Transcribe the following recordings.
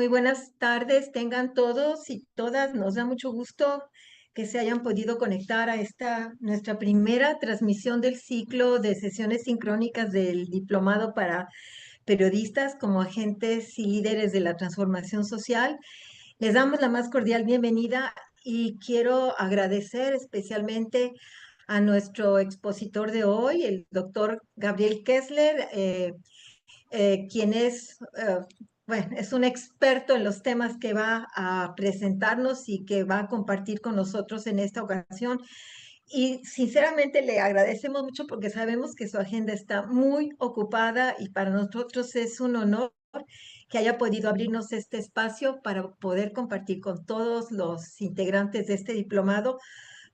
Muy buenas tardes, tengan todos y todas. Nos da mucho gusto que se hayan podido conectar a esta nuestra primera transmisión del ciclo de sesiones sincrónicas del diplomado para periodistas como agentes y líderes de la transformación social. Les damos la más cordial bienvenida y quiero agradecer especialmente a nuestro expositor de hoy, el doctor Gabriel Kessler, quien bueno, es un experto en los temas que va a presentarnos y que va a compartir con nosotros en esta ocasión. Y sinceramente le agradecemos mucho porque sabemos que su agenda está muy ocupada y para nosotros es un honor que haya podido abrirnos este espacio para poder compartir con todos los integrantes de este diplomado,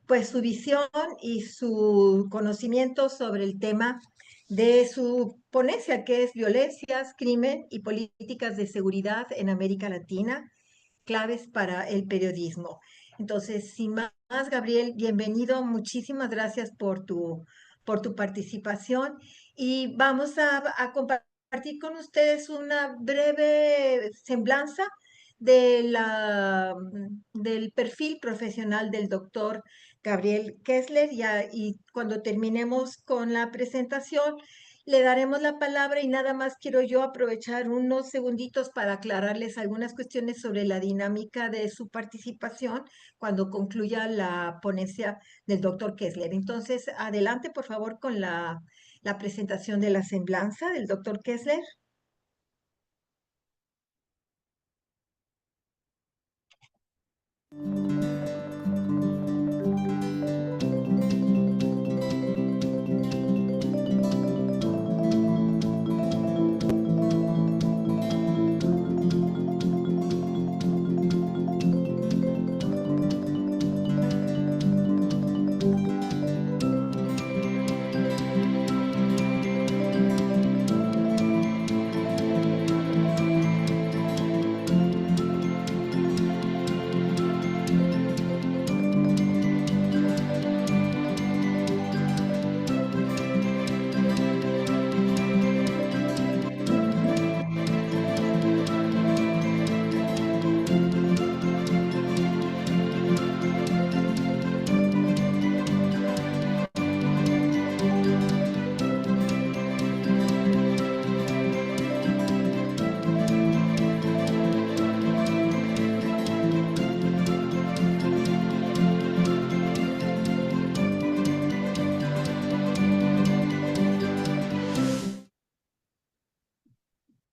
pues su visión y su conocimiento sobre el tema de su ponencia, que es Violencias, Crimen y Políticas de Seguridad en América Latina, claves para el periodismo. Entonces, sin más, Gabriel, bienvenido. Muchísimas gracias por tu participación y vamos a compartir con ustedes una breve semblanza del perfil profesional del doctor Gabriel Kessler y cuando terminemos con la presentación le daremos la palabra y nada más quiero yo aprovechar unos segunditos para aclararles algunas cuestiones sobre la dinámica de su participación cuando concluya la ponencia del doctor Kessler. Entonces, adelante por favor con la presentación de la semblanza del doctor Kessler.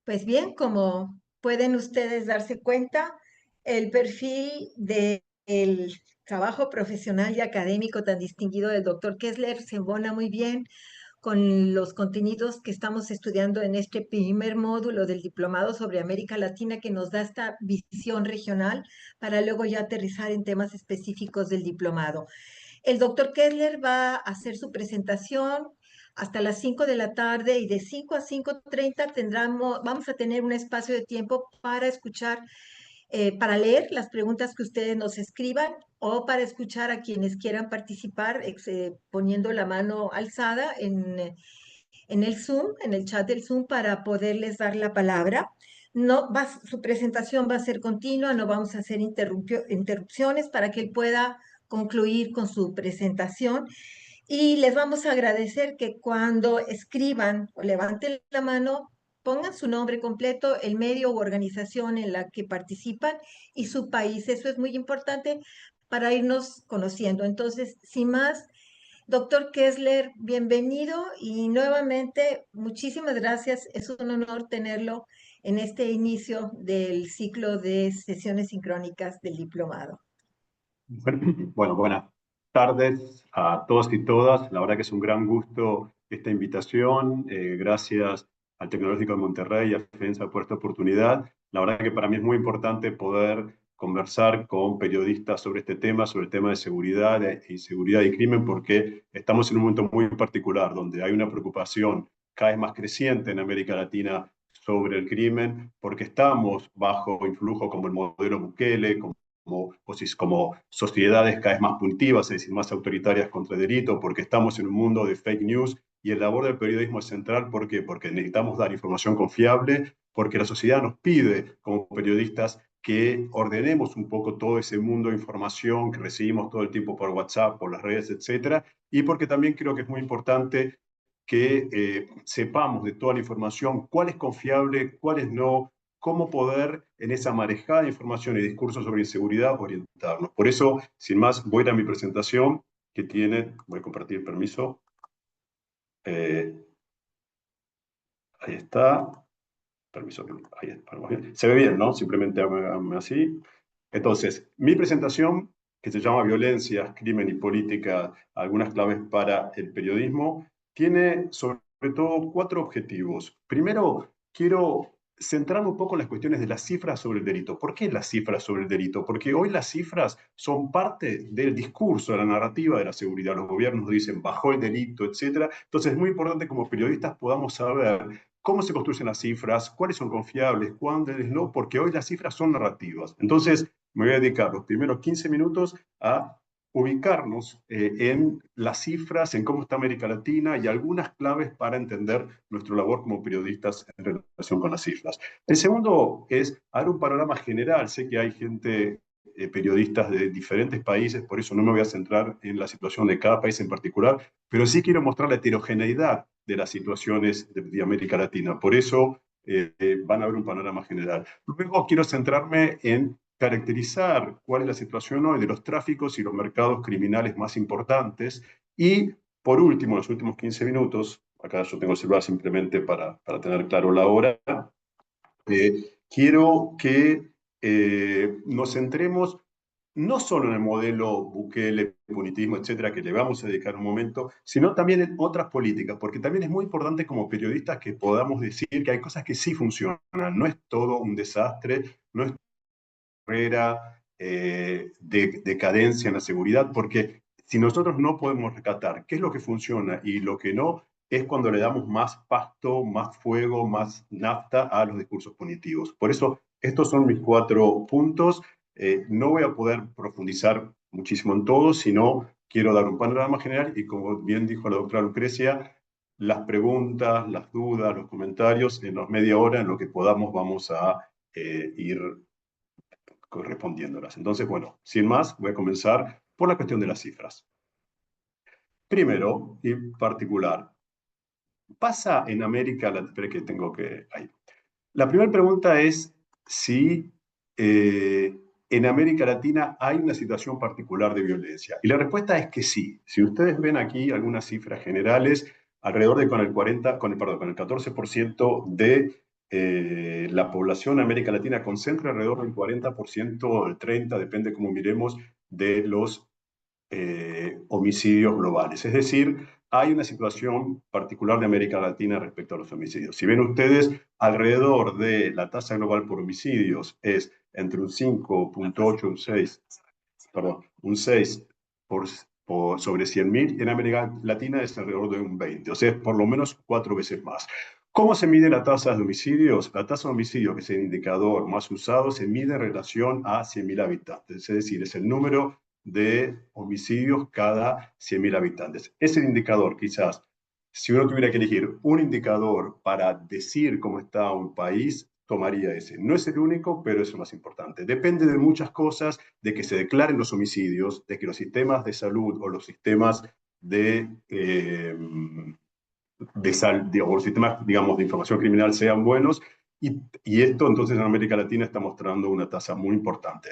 Pues bien, como pueden ustedes darse cuenta, el perfil del trabajo profesional y académico tan distinguido del doctor Kessler se embona muy bien con los contenidos que estamos estudiando en este primer módulo del diplomado sobre América Latina que nos da esta visión regional para luego ya aterrizar en temas específicos del diplomado. El doctor Kessler va a hacer su presentación hasta las 5 de la tarde y de 5 a 5:30 vamos a tener un espacio de tiempo para escuchar, para leer las preguntas que ustedes nos escriban o para escuchar a quienes quieran participar poniendo la mano alzada en el Zoom, en el chat del Zoom para poderles dar la palabra. Su presentación va a ser continua, no vamos a hacer interrupciones para que él pueda concluir con su presentación. Y les vamos a agradecer que cuando escriban o levanten la mano, pongan su nombre completo, el medio u organización en la que participan y su país. Eso es muy importante para irnos conociendo. Entonces, sin más, doctor Kessler, bienvenido y nuevamente muchísimas gracias. Es un honor tenerlo en este inicio del ciclo de sesiones sincrónicas del diplomado. Bueno, buenas tardes a todos y todas. La verdad que es un gran gusto esta invitación. Gracias al Tecnológico de Monterrey y a FENSA por esta oportunidad. La verdad que para mí es muy importante poder conversar con periodistas sobre este tema, sobre el tema de seguridad y seguridad y crimen, porque estamos en un momento muy particular, donde hay una preocupación cada vez más creciente en América Latina sobre el crimen, porque estamos bajo influjo como el modelo Bukele, como sociedades cada vez más punitivas, es decir, más autoritarias contra el delito, porque estamos en un mundo de fake news y el labor del periodismo es central. ¿Por qué? Porque necesitamos dar información confiable, porque la sociedad nos pide como periodistas que ordenemos un poco todo ese mundo de información que recibimos todo el tiempo por WhatsApp, por las redes, etcétera, y porque también creo que es muy importante que sepamos de toda la información cuál es confiable, cuál es no, cómo poder en esa marejada de información y discursos sobre inseguridad orientarnos. Por eso, sin más, voy a ir a mi presentación que tiene, voy a compartir, permiso, eh, ahí está, permiso, ahí está, se ve bien, ¿no? Simplemente hágame así. Entonces, mi presentación, que se llama Violencia, Crimen y Política, algunas claves para el periodismo, tiene sobre todo cuatro objetivos. Primero, quiero centrarme un poco en las cuestiones de las cifras sobre el delito. ¿Por qué las cifras sobre el delito? Porque hoy las cifras son parte del discurso, de la narrativa de la seguridad. Los gobiernos dicen bajó el delito, etc. Entonces es muy importante como periodistas podamos saber cómo se construyen las cifras, cuáles son confiables, cuáles no, porque hoy las cifras son narrativas. Entonces, me voy a dedicar los primeros 15 minutos a ubicarnos en las cifras, en cómo está América Latina y algunas claves para entender nuestra labor como periodistas en relación con las cifras. El segundo es dar un panorama general. Sé que hay gente, periodistas de diferentes países, por eso no me voy a centrar en la situación de cada país en particular, pero sí quiero mostrar la heterogeneidad de las situaciones de América Latina. Por eso van a ver un panorama general. Luego quiero centrarme en caracterizar cuál es la situación hoy de los tráficos y los mercados criminales más importantes. Y por último, en los últimos 15 minutos, acá yo tengo el celular simplemente para tener claro la hora, quiero que nos centremos no solo en el modelo Bukele, punitismo, etcétera, que le vamos a dedicar un momento, sino también en otras políticas, porque también es muy importante como periodistas que podamos decir que hay cosas que sí funcionan. No es todo un desastre, no es carrera de cadencia en la seguridad, porque si nosotros no podemos rescatar qué es lo que funciona y lo que no, es cuando le damos más pasto, más fuego, más nafta a los discursos punitivos. Por eso, estos son mis cuatro puntos. No voy a poder profundizar muchísimo en todo, sino quiero dar un panorama general y, como bien dijo la doctora Lucrecia, las preguntas, las dudas, los comentarios, en los media hora, en lo que podamos, vamos a ir respondiéndolas. Entonces, bueno, sin más, voy a comenzar por la cuestión de las cifras. Primero, y particular, pasa en América Latina, espera que tengo que... Ahí. La primera pregunta es si en América Latina hay una situación particular de violencia. Y la respuesta es que sí. Si ustedes ven aquí algunas cifras generales, alrededor de con el 14% de la población de América Latina concentra alrededor del 40% o del 30%, depende cómo miremos, de los homicidios globales. Es decir, hay una situación particular de América Latina respecto a los homicidios. Si ven ustedes, alrededor de la tasa global por homicidios es entre un 5,8, un 6, perdón, un 6 sobre 100.000, y en América Latina es alrededor de un 20, o sea, es por lo menos 4 veces más. ¿Cómo se mide la tasa de homicidios? La tasa de homicidios, que es el indicador más usado, se mide en relación a 100.000 habitantes, es decir, es el número de homicidios cada 100.000 habitantes. Es el indicador, quizás, si uno tuviera que elegir un indicador para decir cómo está un país, tomaría ese. No es el único, pero es el más importante. Depende de muchas cosas, de que se declaren los homicidios, de que los sistemas de salud o los sistemas o los sistemas, digamos, de información criminal sean buenos, y esto entonces en América Latina está mostrando una tasa muy importante.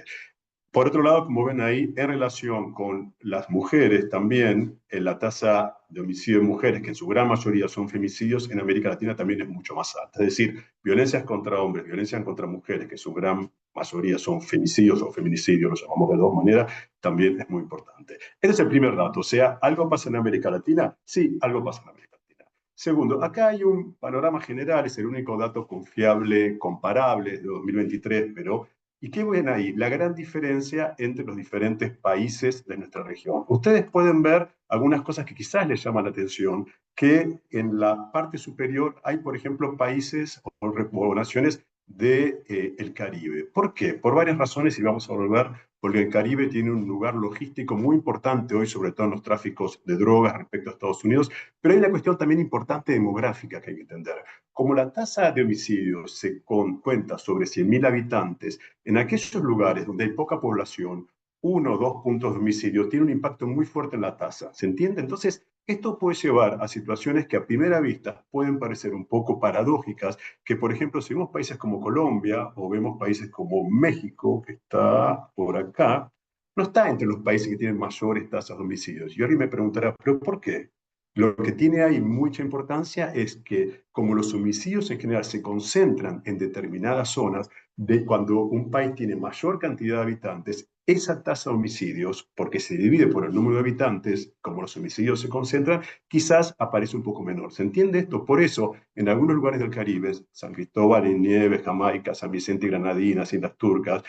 Por otro lado, como ven ahí, en relación con las mujeres también, en la tasa de homicidio de mujeres, que en su gran mayoría son femicidios, en América Latina también es mucho más alta. Es decir, violencias contra hombres, violencias contra mujeres, que en su gran mayoría son femicidios o feminicidios, lo llamamos de dos maneras, también es muy importante. Ese es el primer dato. O sea, ¿algo pasa en América Latina? Sí, algo pasa en América Latina. Segundo, acá hay un panorama general, es el único dato confiable, comparable de 2023, pero ¿y qué ven ahí? La gran diferencia entre los diferentes países de nuestra región. Ustedes pueden ver algunas cosas que quizás les llaman la atención, que en la parte superior hay, por ejemplo, países o naciones de el Caribe. ¿Por qué? Por varias razones y vamos a volver, porque el Caribe tiene un lugar logístico muy importante hoy, sobre todo en los tráficos de drogas respecto a Estados Unidos, pero hay una cuestión también importante demográfica que hay que entender. Como la tasa de homicidios se cuenta sobre 100.000 habitantes, en aquellos lugares donde hay poca población, uno o dos puntos de homicidio tiene un impacto muy fuerte en la tasa. ¿Se entiende? Entonces, esto puede llevar a situaciones que a primera vista pueden parecer un poco paradójicas, que por ejemplo, si vemos países como Colombia o vemos países como México, que está por acá, no está entre los países que tienen mayores tasas de homicidios. Y alguien me preguntará, ¿pero por qué? Lo que tiene ahí mucha importancia es que como los homicidios en general se concentran en determinadas zonas, de cuando un país tiene mayor cantidad de habitantes, esa tasa de homicidios, porque se divide por el número de habitantes, como los homicidios se concentran, quizás aparece un poco menor. ¿Se entiende esto? Por eso, en algunos lugares del Caribe, San Cristóbal y Nieves, Jamaica, San Vicente y Granadinas, Islas Turcas,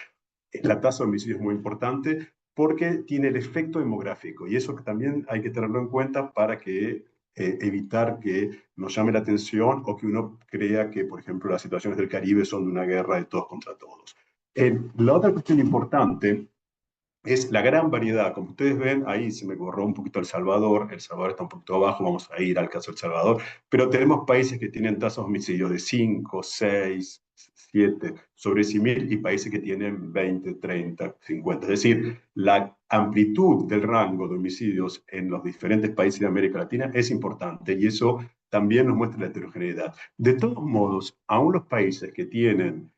la tasa de homicidio es muy importante porque tiene el efecto demográfico y eso que también hay que tenerlo en cuenta para que evitar que nos llame la atención o que uno crea que, por ejemplo, las situaciones del Caribe son de una guerra de todos contra todos. La otra cuestión importante es la gran variedad. Como ustedes ven, ahí se me borró un poquito El Salvador. El Salvador está un poquito abajo, vamos a ir al caso del Salvador. Pero tenemos países que tienen tasas de homicidio de 5, 6, 7 sobre 100.000 y países que tienen 20, 30, 50. Es decir, la amplitud del rango de homicidios en los diferentes países de América Latina es importante y eso también nos muestra la heterogeneidad. De todos modos, aún los países que tienen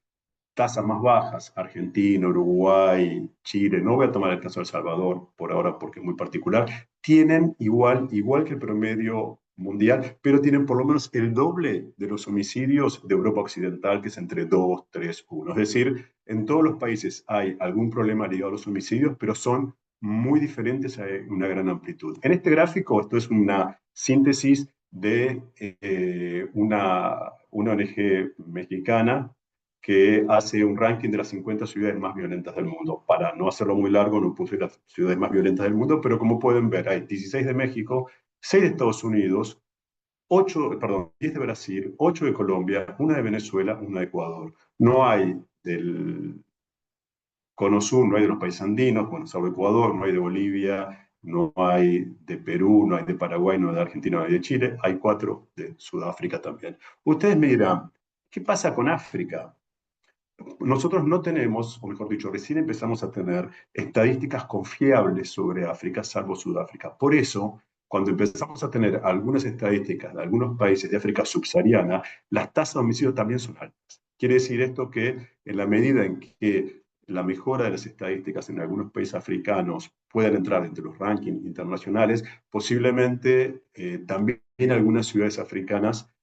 tasas más bajas, Argentina, Uruguay, Chile, no voy a tomar el caso de El Salvador por ahora porque es muy particular, tienen igual que el promedio mundial, pero tienen por lo menos el doble de los homicidios de Europa Occidental, que es entre 2, 3, 1. Es decir, en todos los países hay algún problema ligado a los homicidios, pero son muy diferentes a una gran amplitud. En este gráfico, esto es una síntesis de una ONG mexicana que hace un ranking de las 50 ciudades más violentas del mundo. Para no hacerlo muy largo, no puse las ciudades más violentas del mundo, pero como pueden ver, hay 16 de México, 6 de Estados Unidos, 10 de Brasil, 8 de Colombia, una de Venezuela, una de Ecuador. No hay del Cono Sur, no hay de los países andinos, bueno, salvo Ecuador, no hay de Bolivia, no hay de Perú, no hay de Paraguay, no hay de Argentina, no hay de Chile, hay 4 de Sudáfrica también. Ustedes me dirán, ¿qué pasa con África? Nosotros no tenemos, o mejor dicho, recién empezamos a tener estadísticas confiables sobre África, salvo Sudáfrica. Por eso, cuando empezamos a tener algunas estadísticas de algunos países de África subsahariana, las tasas de homicidio también son altas. Quiere decir esto que en la medida en que la mejora de las estadísticas en algunos países africanos puedan entrar entre los rankings internacionales, posiblemente también algunas ciudades africanas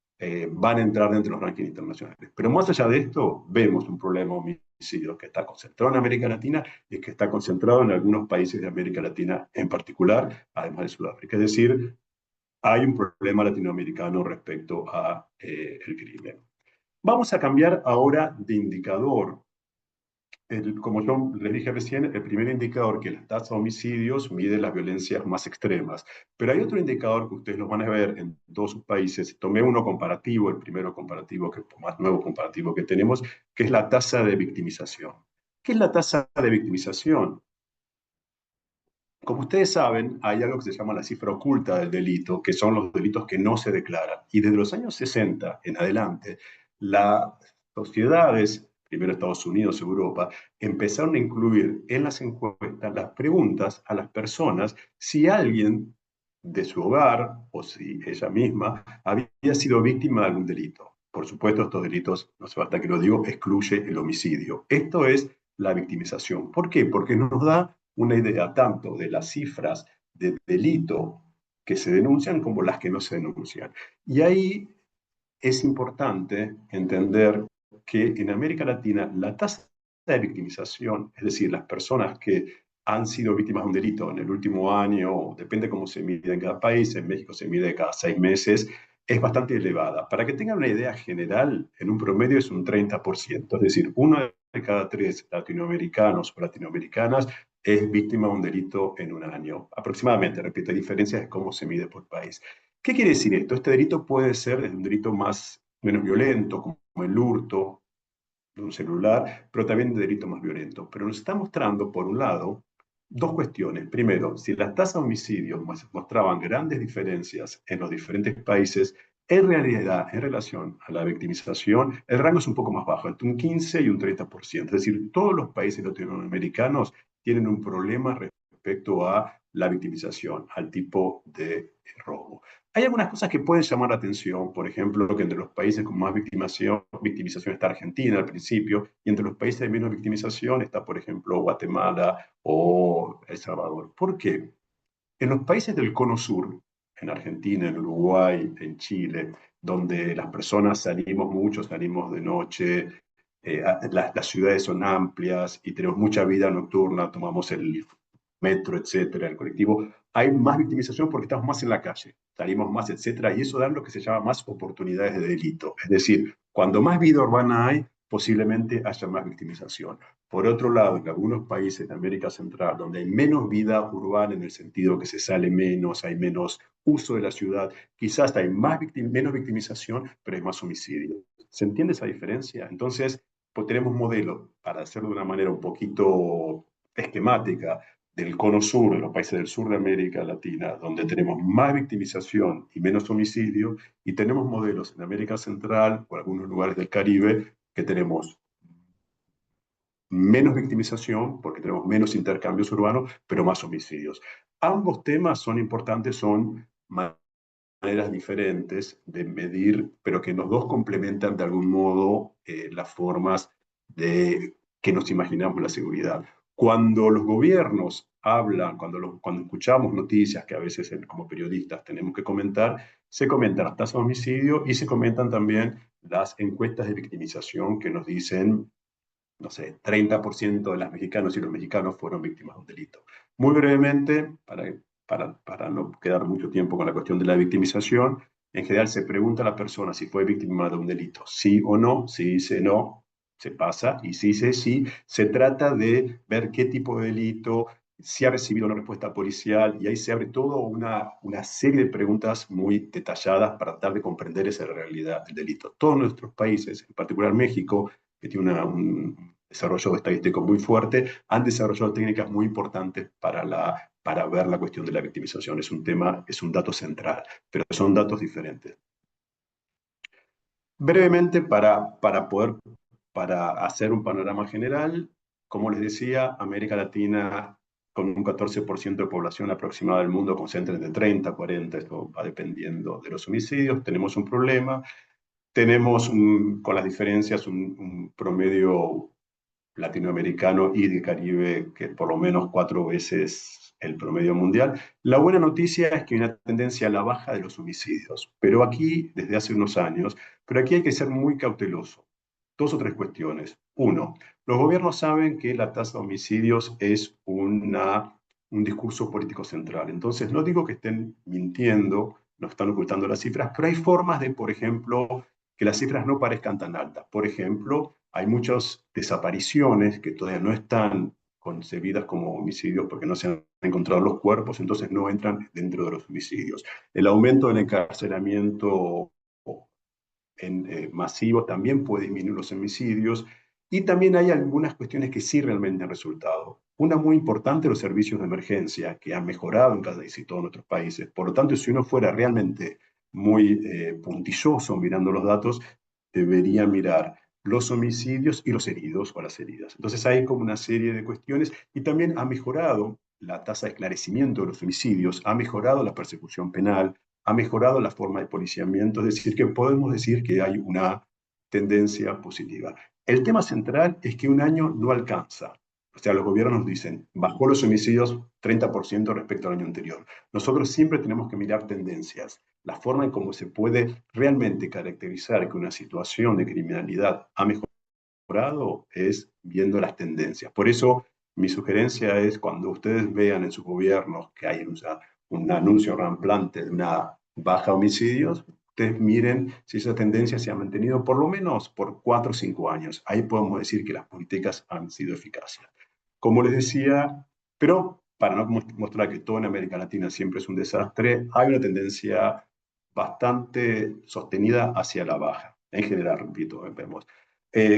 van a entrar dentro de los rankings internacionales. Pero más allá de esto, vemos un problema de homicidios que está concentrado en América Latina y que está concentrado en algunos países de América Latina en particular, además de Sudáfrica. Es decir, hay un problema latinoamericano respecto a el crimen. Vamos a cambiar ahora de indicador. Como yo les dije recién, el primer indicador que la tasa de homicidios mide las violencias más extremas. Pero hay otro indicador que ustedes lo van a ver en todos sus países. Tomé uno comparativo, el primero comparativo, que más nuevo comparativo que tenemos, que es la tasa de victimización. ¿Qué es la tasa de victimización? Como ustedes saben, hay algo que se llama la cifra oculta del delito, que son los delitos que no se declaran. Y desde los años 60 en adelante, las sociedades, primero Estados Unidos, Europa, empezaron a incluir en las encuestas las preguntas a las personas si alguien de su hogar o si ella misma había sido víctima de algún delito. Por supuesto, estos delitos, no hace falta que lo digo, excluye el homicidio. Esto es la victimización. ¿Por qué? Porque nos da una idea tanto de las cifras de delito que se denuncian como las que no se denuncian. Y ahí es importante entender que en América Latina la tasa de victimización, es decir, las personas que han sido víctimas de un delito en el último año, depende cómo se mide en cada país, en México se mide cada 6 meses, es bastante elevada. Para que tengan una idea general, en un promedio es un 30%, es decir, uno de cada 3 latinoamericanos o latinoamericanas es víctima de un delito en un año, aproximadamente. Repito, hay diferencias de cómo se mide por país. ¿Qué quiere decir esto? Este delito puede ser un delito menos violento, como el hurto, de un celular, pero también de delitos más violentos. Pero nos está mostrando, por un lado, dos cuestiones. Primero, si las tasas de homicidios mostraban grandes diferencias en los diferentes países, en realidad, en relación a la victimización, el rango es un poco más bajo, entre un 15 y un 30%. Es decir, todos los países latinoamericanos tienen un problema respecto a la victimización, al tipo de robo. Hay algunas cosas que pueden llamar la atención, por ejemplo, que entre los países con más victimización está Argentina al principio, y entre los países de menos victimización está, por ejemplo, Guatemala o El Salvador. ¿Por qué? En los países del Cono Sur, en Argentina, en Uruguay, en Chile, donde las personas salimos mucho, salimos de noche, las ciudades son amplias y tenemos mucha vida nocturna, tomamos el metro, etcétera, el colectivo, hay más victimización porque estamos más en la calle, salimos más, etcétera, y eso da lo que se llama más oportunidades de delito. Es decir, cuando más vida urbana hay, posiblemente haya más victimización. Por otro lado, en algunos países de América Central, donde hay menos vida urbana en el sentido que se sale menos, hay menos uso de la ciudad, quizás hay menos victimización, pero hay más homicidio. ¿Se entiende esa diferencia? Entonces, pues tenemos modelos, para hacerlo de una manera un poquito esquemática, del cono sur, de los países del sur de América Latina, donde tenemos más victimización y menos homicidio, y tenemos modelos en América Central o algunos lugares del Caribe que tenemos menos victimización, porque tenemos menos intercambios urbanos, pero más homicidios. Ambos temas son importantes, son maneras diferentes de medir, pero que los dos complementan de algún modo las formas de que nos imaginamos la seguridad. Cuando los gobiernos hablan, cuando escuchamos noticias que a veces como periodistas tenemos que comentar, se comentan las tasas de homicidio y se comentan también las encuestas de victimización que nos dicen no sé, 30% de las mexicanos y los mexicanos fueron víctimas de un delito. Muy brevemente, para no quedar mucho tiempo con la cuestión de la victimización, en general se pregunta a la persona si fue víctima de un delito, sí o no. Si dice no, se pasa, y si dice sí, se trata de ver qué tipo de delito, si ha recibido una respuesta policial, y ahí se abre toda una serie de preguntas muy detalladas para tratar de comprender esa realidad del delito. Todos nuestros países, en particular México, que tiene un desarrollo estadístico muy fuerte, han desarrollado técnicas muy importantes para ver la cuestión de la victimización. Es un tema, es un dato central, pero son datos diferentes. Brevemente, para hacer un panorama general, como les decía, América Latina con un 14% de población aproximada del mundo concentra entre 30 y 40, esto va dependiendo de los homicidios, tenemos un problema, tenemos con las diferencias un promedio latinoamericano y del Caribe, que por lo menos 4 veces el promedio mundial. La buena noticia es que hay una tendencia a la baja de los homicidios, pero aquí, desde hace unos años, pero aquí hay que ser muy cauteloso. Dos o tres cuestiones. Uno, los gobiernos saben que la tasa de homicidios es un discurso político central. Entonces, no digo que estén mintiendo, no están ocultando las cifras, pero hay formas de, por ejemplo, que las cifras no parezcan tan altas. Por ejemplo, hay muchas desapariciones que todavía no están concebidas como homicidios porque no se han encontrado los cuerpos, entonces no entran dentro de los homicidios. El aumento del encarcelamiento masivo también puede disminuir los homicidios y también hay algunas cuestiones que sí realmente han resultado. Una muy importante, los servicios de emergencia, que han mejorado en casi todos nuestros países. Por lo tanto, si uno fuera realmente muy puntilloso mirando los datos, debería mirar los homicidios y los heridos o las heridas. Entonces hay como una serie de cuestiones y también ha mejorado la tasa de esclarecimiento de los homicidios, ha mejorado la persecución penal, ha mejorado la forma de policiamiento, es decir, que podemos decir que hay una tendencia positiva. El tema central es que un año no alcanza. O sea, los gobiernos nos dicen, bajó los homicidios 30% respecto al año anterior. Nosotros siempre tenemos que mirar tendencias, la forma en cómo se puede realmente caracterizar que una situación de criminalidad ha mejorado es viendo las tendencias. Por eso, mi sugerencia es cuando ustedes vean en sus gobiernos que hay un anuncio ramplante de una baja de homicidios, ustedes miren si esa tendencia se ha mantenido por lo menos por 4 o 5 años. Ahí podemos decir que las políticas han sido eficaces. Como les decía, pero para no mostrar que todo en América Latina siempre es un desastre, hay una tendencia bastante sostenida hacia la baja. En general, repito, vemos.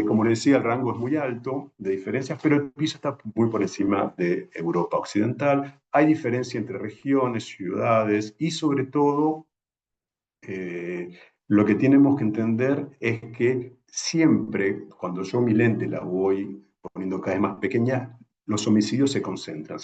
Como les decía, el rango es muy alto de diferencias, pero el piso está muy por encima de Europa Occidental. Hay diferencia entre regiones, ciudades y sobre todo eh, lo que tenemos que entender es que siempre, cuando yo mi lente la voy poniendo cada vez más pequeña, los homicidios se concentran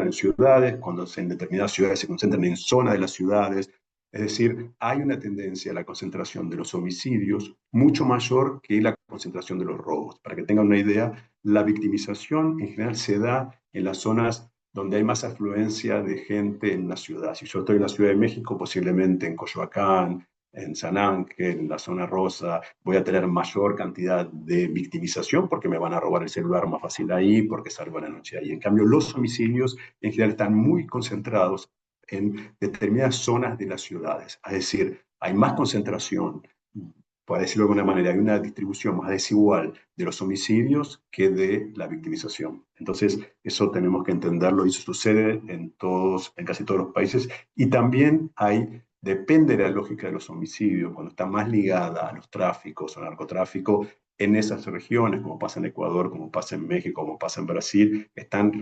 en ciudades, cuando en determinadas ciudades se concentran en zonas de las ciudades, es decir, hay una tendencia a la concentración de los homicidios mucho mayor que la concentración de los robos. Para que tengan una idea, la victimización en general se da en las zonas donde hay más afluencia de gente en la ciudad. Si yo estoy en la Ciudad de México, posiblemente en Coyoacán, en San Ángel, en la zona rosa, voy a tener mayor cantidad de victimización porque me van a robar el celular más fácil ahí, porque salgo a la noche ahí. En cambio, los homicidios en general están muy concentrados en determinadas zonas de las ciudades. Es decir, hay más concentración, por decirlo de alguna manera, hay una distribución más desigual de los homicidios que de la victimización. Entonces, eso tenemos que entenderlo y eso sucede en casi todos los países. Y también depende de la lógica de los homicidios, cuando está más ligada a los tráficos o narcotráfico, en esas regiones, como pasa en Ecuador, como pasa en México, como pasa en Brasil, están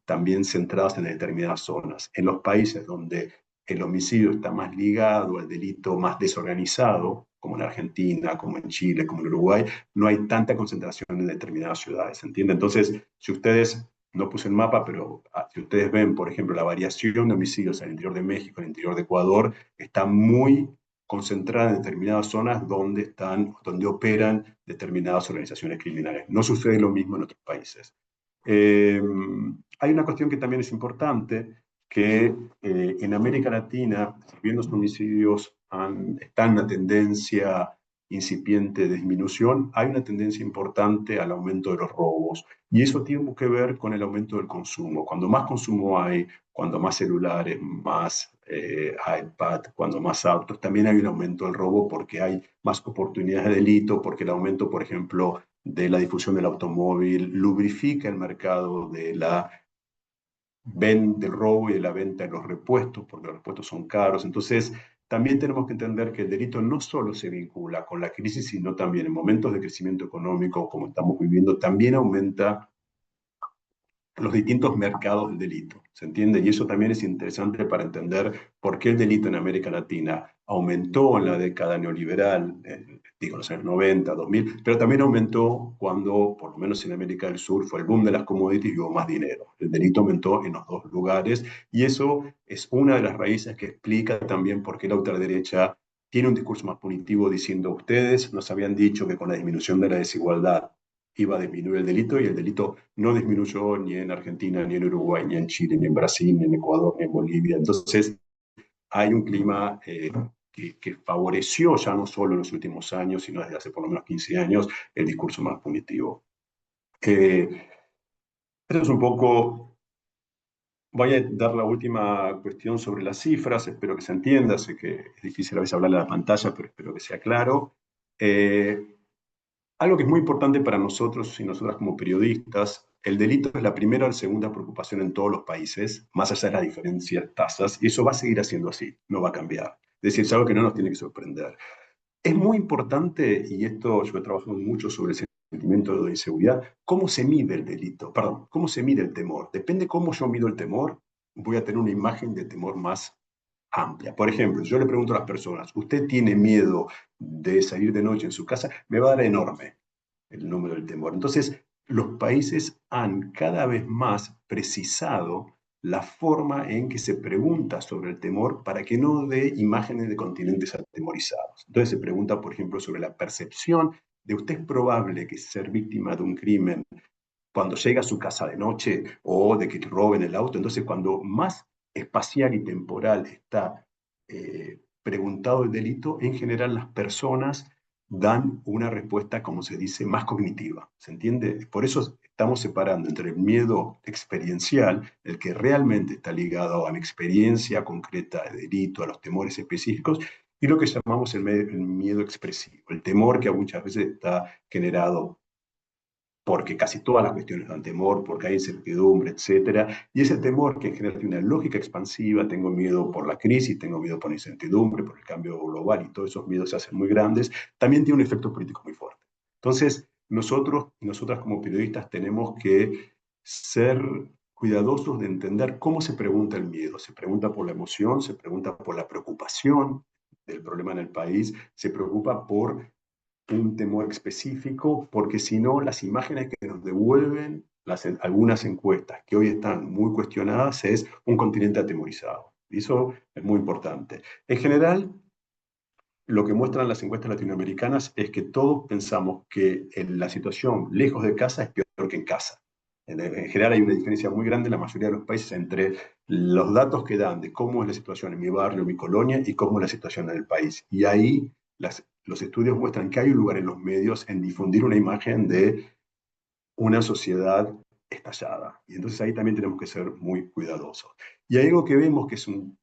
también centradas en determinadas zonas. En los países donde el homicidio está más ligado al delito más desorganizado, como en Argentina, como en Chile, como en Uruguay, no hay tanta concentración en determinadas ciudades, ¿entiende? Entonces, si ustedes, no puse el mapa, pero si ustedes ven, por ejemplo, la variación de homicidios en el interior de México, en el interior de Ecuador, está muy concentrada en determinadas zonas donde operan determinadas organizaciones criminales. No sucede lo mismo en otros países. Eh, Hay una cuestión que también es importante, que en América Latina, si bien los homicidios están en una tendencia incipiente de disminución, hay una tendencia importante al aumento de los robos. Y eso tiene que ver con el aumento del consumo. Cuando más consumo hay, cuando más celulares, más iPad, cuando más autos, también hay un aumento del robo porque hay más oportunidades de delito, porque el aumento, por ejemplo, de la difusión del automóvil lubrifica el mercado del robo y de la venta de los repuestos, porque los repuestos son caros. Entonces, también tenemos que entender que el delito no solo se vincula con la crisis, sino también en momentos de crecimiento económico, como estamos viviendo, también aumenta los distintos mercados del delito, ¿se entiende? Y eso también es interesante para entender por qué el delito en América Latina aumentó en la década neoliberal, digo, en los años 90, 2000, pero también aumentó cuando, por lo menos en América del Sur, fue el boom de las commodities y hubo más dinero. El delito aumentó en los dos lugares y eso es una de las raíces que explica también por qué la ultraderecha tiene un discurso más punitivo diciendo, ustedes nos habían dicho que con la disminución de la desigualdad iba a disminuir el delito y el delito no disminuyó ni en Argentina, ni en Uruguay, ni en Chile, ni en Brasil, ni en Ecuador, ni en Bolivia. Entonces hay un clima que favoreció ya no solo en los últimos años, sino desde hace por lo menos 15 años, el discurso más punitivo. Esto es un poco, voy a dar la última cuestión sobre las cifras, espero que se entienda, sé que es difícil a veces hablar a la pantalla, pero espero que sea claro. Eh, Algo que es muy importante para nosotros y nosotras como periodistas, el delito es la primera o la segunda preocupación en todos los países, más allá de las diferencias tasas, y eso va a seguir siendo así, no va a cambiar. Es decir, es algo que no nos tiene que sorprender. Es muy importante, y esto yo he trabajado mucho sobre el sentimiento de inseguridad, cómo se mide el delito, perdón, cómo se mide el temor. Depende cómo yo mido el temor, voy a tener una imagen de temor más amplia. Por ejemplo, yo le pregunto a las personas, ¿usted tiene miedo de salir de noche en su casa? Me va a dar enorme el número del temor. Entonces, los países han cada vez más precisado la forma en que se pregunta sobre el temor para que no dé imágenes de continentes atemorizados. Entonces se pregunta, por ejemplo, sobre la percepción de usted es probable que ser víctima de un crimen cuando llega a su casa de noche o de que te roben el auto. Entonces, cuando más espacial y temporal está preguntado el delito, en general las personas dan una respuesta, como se dice, más cognitiva. ¿Se entiende? Por eso estamos separando entre el miedo experiencial, el que realmente está ligado a la experiencia concreta de delito, a los temores específicos, y lo que llamamos el miedo expresivo, el temor que muchas veces está generado porque casi todas las cuestiones dan temor, porque hay incertidumbre, etcétera. Y ese temor que en general tiene una lógica expansiva, tengo miedo por la crisis, tengo miedo por la incertidumbre, por el cambio global, y todos esos miedos se hacen muy grandes, también tiene un efecto político muy fuerte. Entonces, nosotros y nosotras como periodistas tenemos que ser cuidadosos de entender cómo se pregunta el miedo. Se pregunta por la emoción, se pregunta por la preocupación del problema en el país, se preocupa por un temor específico, porque si no, las imágenes que nos devuelven algunas encuestas que hoy están muy cuestionadas es un continente atemorizado. Y eso es muy importante. En general, lo que muestran las encuestas latinoamericanas es que todos pensamos que la situación lejos de casa es peor que en casa. En general hay una diferencia muy grande en la mayoría de los países entre los datos que dan de cómo es la situación en mi barrio, mi colonia, y cómo es la situación en el país. Y ahí los estudios muestran que hay un lugar en los medios en difundir una imagen de una sociedad estallada. Y entonces ahí también tenemos que ser muy cuidadosos. Y hay algo que vemos que es un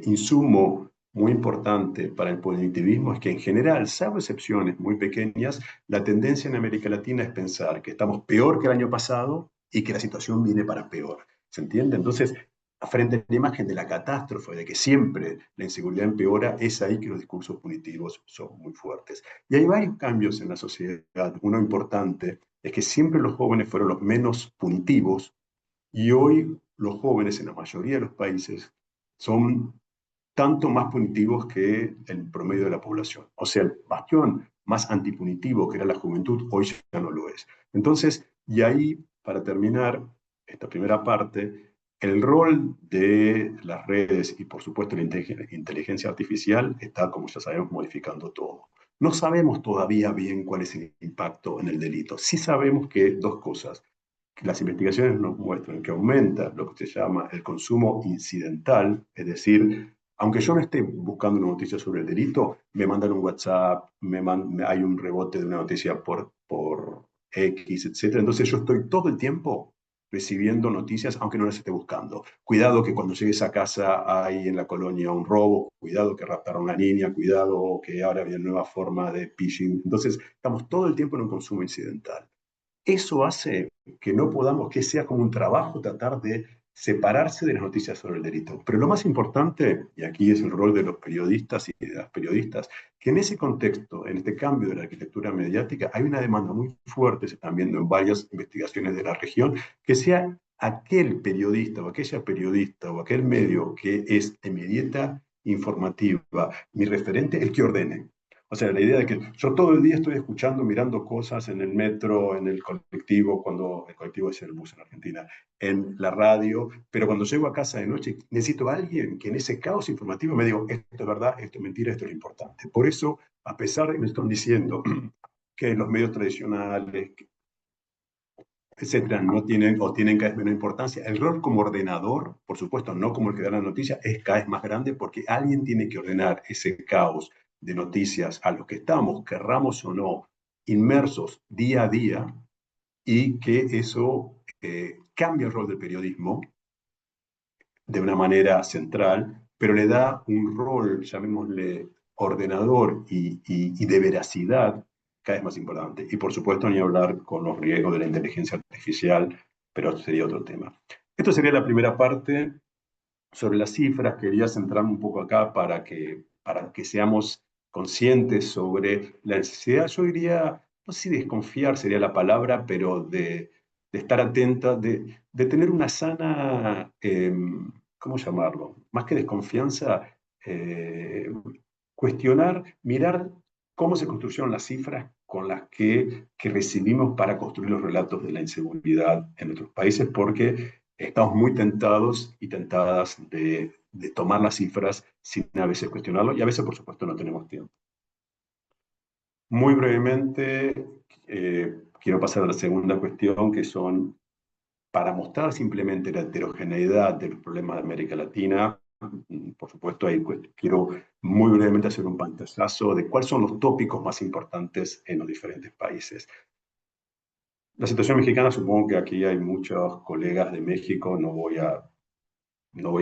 insumo muy importante para el positivismo es que en general, salvo excepciones muy pequeñas, la tendencia en América Latina es pensar que estamos peor que el año pasado y que la situación viene para peor. ¿Se entiende? Entonces, frente a la imagen de la catástrofe, de que siempre la inseguridad empeora, es ahí que los discursos punitivos son muy fuertes. Y hay varios cambios en la sociedad. Uno importante es que siempre los jóvenes fueron los menos punitivos y hoy los jóvenes en la mayoría de los países son tanto más punitivos que el promedio de la población. O sea, el bastión más antipunitivo que era la juventud, hoy ya no lo es. Entonces, y ahí, para terminar esta primera parte, el rol de las redes y por supuesto la inteligencia artificial está, como ya sabemos, modificando todo. No sabemos todavía bien cuál es el impacto en el delito. Sí sabemos que dos cosas. Las investigaciones nos muestran que aumenta lo que se llama el consumo incidental, es decir, aunque yo no esté buscando una noticia sobre el delito, me mandan un WhatsApp, hay un rebote de una noticia por X, etcétera. Entonces yo estoy todo el tiempo recibiendo noticias, aunque no las esté buscando. Cuidado que cuando llegues a casa hay en la colonia un robo, cuidado que raptaron a una niña, cuidado que ahora había nueva forma de phishing. Entonces estamos todo el tiempo en un consumo incidental. Eso hace que no podamos, que sea como un trabajo tratar de separarse de las noticias sobre el delito. Pero lo más importante, y aquí es el rol de los periodistas y de las periodistas, que en ese contexto, en este cambio de la arquitectura mediática, hay una demanda muy fuerte, se están viendo en varias investigaciones de la región, que sea aquel periodista o aquella periodista o aquel medio que es inmediata, informativa, mi referente, el que ordene. O sea, la idea de que yo todo el día estoy escuchando, mirando cosas en el metro, en el colectivo, cuando el colectivo es el bus en Argentina, en la radio, pero cuando llego a casa de noche necesito a alguien que en ese caos informativo me diga, esto es verdad, esto es mentira, esto es lo importante. Por eso, a pesar de que me están diciendo que los medios tradicionales, etcétera, no tienen o tienen cada vez menos importancia, el rol como ordenador, por supuesto, no como el que da la noticia, es cada vez más grande porque alguien tiene que ordenar ese caos de noticias a los que estamos, querramos o no, inmersos día a día y que eso cambia el rol del periodismo de una manera central, pero le da un rol, llamémosle, ordenador y de veracidad cada vez más importante. Y por supuesto, ni hablar con los riesgos de la inteligencia artificial, pero sería otro tema. Esto sería la primera parte sobre las cifras. Quería centrarme un poco acá para que seamos conscientes sobre la necesidad, yo diría, no sé si desconfiar sería la palabra, pero de estar atenta, de tener una sana, ¿cómo llamarlo? Más que desconfianza, eh, cuestionar, mirar cómo se construyeron las cifras con las que recibimos para construir los relatos de la inseguridad en nuestros países, porque estamos muy tentados y tentadas de tomar las cifras sin a veces cuestionarlo y a veces, por supuesto, no tenemos tiempo. Muy brevemente, quiero pasar a la segunda cuestión, que son para mostrar simplemente la heterogeneidad de los problemas de América Latina. Por supuesto, ahí quiero muy brevemente hacer un pantallazo de cuáles son los tópicos más importantes en los diferentes países. La situación mexicana, supongo que aquí hay muchos colegas de México, no voy a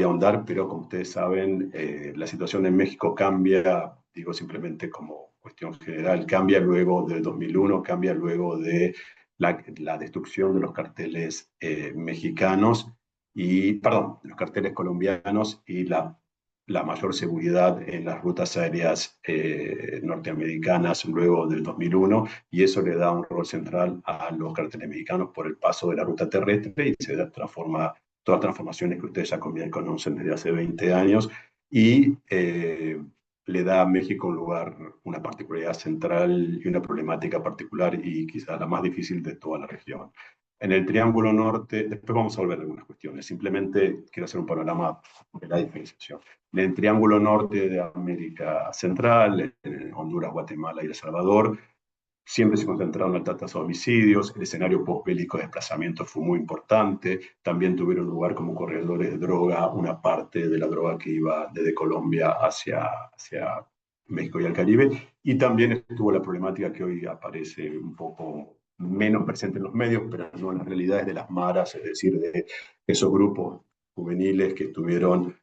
ahondar, pero como ustedes saben, la situación en México cambia, digo simplemente como cuestión general, cambia luego del 2001, cambia luego de la destrucción de los carteles mexicanos y, perdón, los carteles colombianos y la la mayor seguridad en las rutas aéreas norteamericanas luego del 2001, y eso le da un rol central a los carteles mexicanos por el paso de la ruta terrestre y se transforma todas las transformaciones que ustedes ya conocen desde hace 20 años y le da a México un lugar, una particularidad central y una problemática particular y quizás la más difícil de toda la región. En el Triángulo Norte, después vamos a volver a algunas cuestiones, simplemente quiero hacer un panorama de la diferenciación. En el Triángulo Norte de América Central, en Honduras, Guatemala y El Salvador, siempre se concentraron altas tasas de homicidios, el escenario postbélico de desplazamiento fue muy importante, también tuvieron lugar como corredores de droga, una parte de la droga que iba desde Colombia hacia México y el Caribe, y también estuvo la problemática que hoy aparece un poco menos presente en los medios, pero no en las realidades de las maras, es decir, de esos grupos juveniles que estuvieron